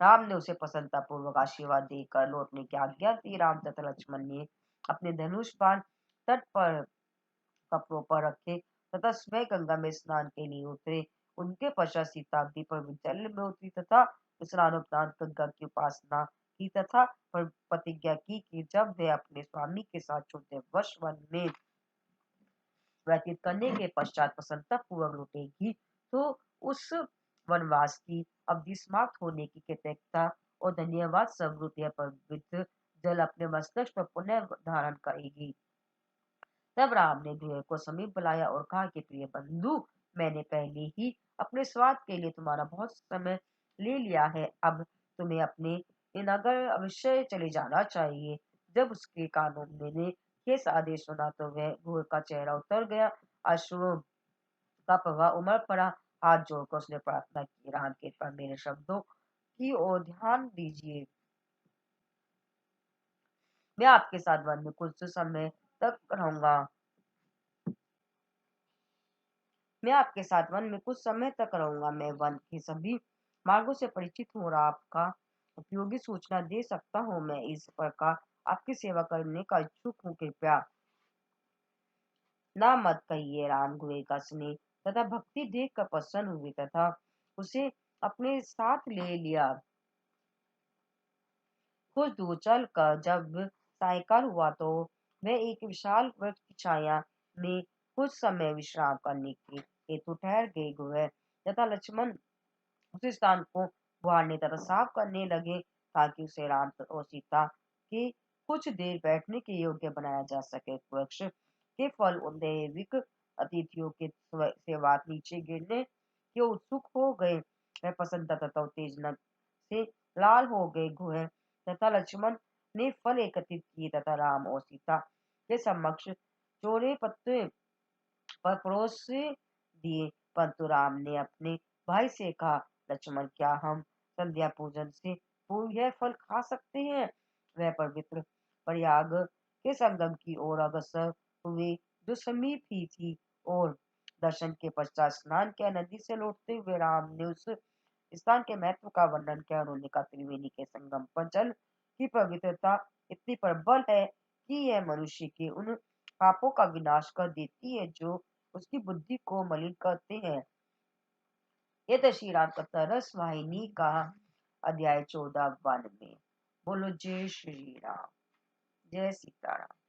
A: राम ने उसे प्रसन्नतापूर्वक आशीर्वाद देकर लौटने की आज्ञा दी। राम तथा लक्ष्मण ने अपने धनुष बाण तट पर कपड़ों पर रखे तथा स्वयं गंगा में स्नान के लिए उतरे। उनके पश्चात सीता भी पवित्र जल में उतरी तथा स्नानोपरांत गंगा की उपासना की तथा प्रतिज्ञा की कि जब वे अपने स्वामी के साथ 14 वर्ष वन में व्यतीत करने के पश्चात प्रसन्नता पूर्वक लौटेगी तो उस वनवास की अवधि समाप्त होने की कृतज्ञता और धन्यवाद स्वरूप यह पवित्र जल अपने मस्तक पर पुनः धारण करेगी। तब राम ने द्विज को समीप बुलाया और कहा कि प्रिय बंधु, मैंने पहले ही अपने स्वार्थ के लिए तुम्हारा बहुत समय ले लिया है। अब तुम्हें अपने नगर अवश्य चले जाना चाहिए। जब उसके कानों में ने ये आदेश सुना तो वह घोर का चेहरा उतर गया, अश्रुओं का प्रवाह उमड़ पड़ा। हाथ जोड़कर उसने प्रार्थना की, राम कृपा मेरे शब्दों की ओर ध्यान दीजिए। मैं आपके साथ वन में कुछ समय तक रहूंगा। मैं आपके साथ वन में कुछ समय तक रहूंगा। मैं वन के सभी मार्गों से परिचित हूँ और आपका उपयोगी सूचना दे सकता हूँ। मैं इस प्रकार आपकी सेवा करने का इच्छुक हूँ। कृपया ना मत कहिए। राम गुहे का स्नेह तथा भक्ति देख कर प्रसन्न हुए तथा उसे अपने साथ ले लिया। कुछ दूर चलकर जब सायंकाल हुआ तो वे एक विशाल वृक्ष की छाया में कुछ समय विश्राम करने के हेतु ठहर गए। गुहे तथा लक्ष्मण उस स्थान को बुहारने तथा साफ करने लगे ताकि उसे राम और सीता के कुछ देर बैठने के योग्य बनाया जा सके। वृक्ष के फल उन दैविक अतिथियों के सेवात नीचे गिरने के उत्सुक हो गए। वह प्रसन्नता तथा उत्तेजना से लाल हो गए। गुहे तथा लक्ष्मण ने फल एकत्रित किए तथा राम और सीता के समक्ष चौड़े पत्ते पर परोस दिए। परंतु राम ने अपने भाई से कहा, लक्ष्मण, क्या हम संध्या पूजन से पूर्व यह फल खा सकते हैं? वह पवित्र प्रयाग के संगम की ओर अग्रसर हुए जो समीप ही थी और दर्शन के पश्चात स्नान किया। नदी से लौटते हुए राम ने उस स्थान के महत्व का वर्णन किया। उन्होंने कहा, त्रिवेणी के संगम पर जल की पवित्रता इतनी प्रबल है कि यह मनुष्य के उन पापों का विनाश कर देती है जो उसकी बुद्धि को मलिन करते हैं। ये तो श्री राम कथा रस वाहिनी का अध्याय 14 वन में। बोलो जय श्री राम, जय सीताराम।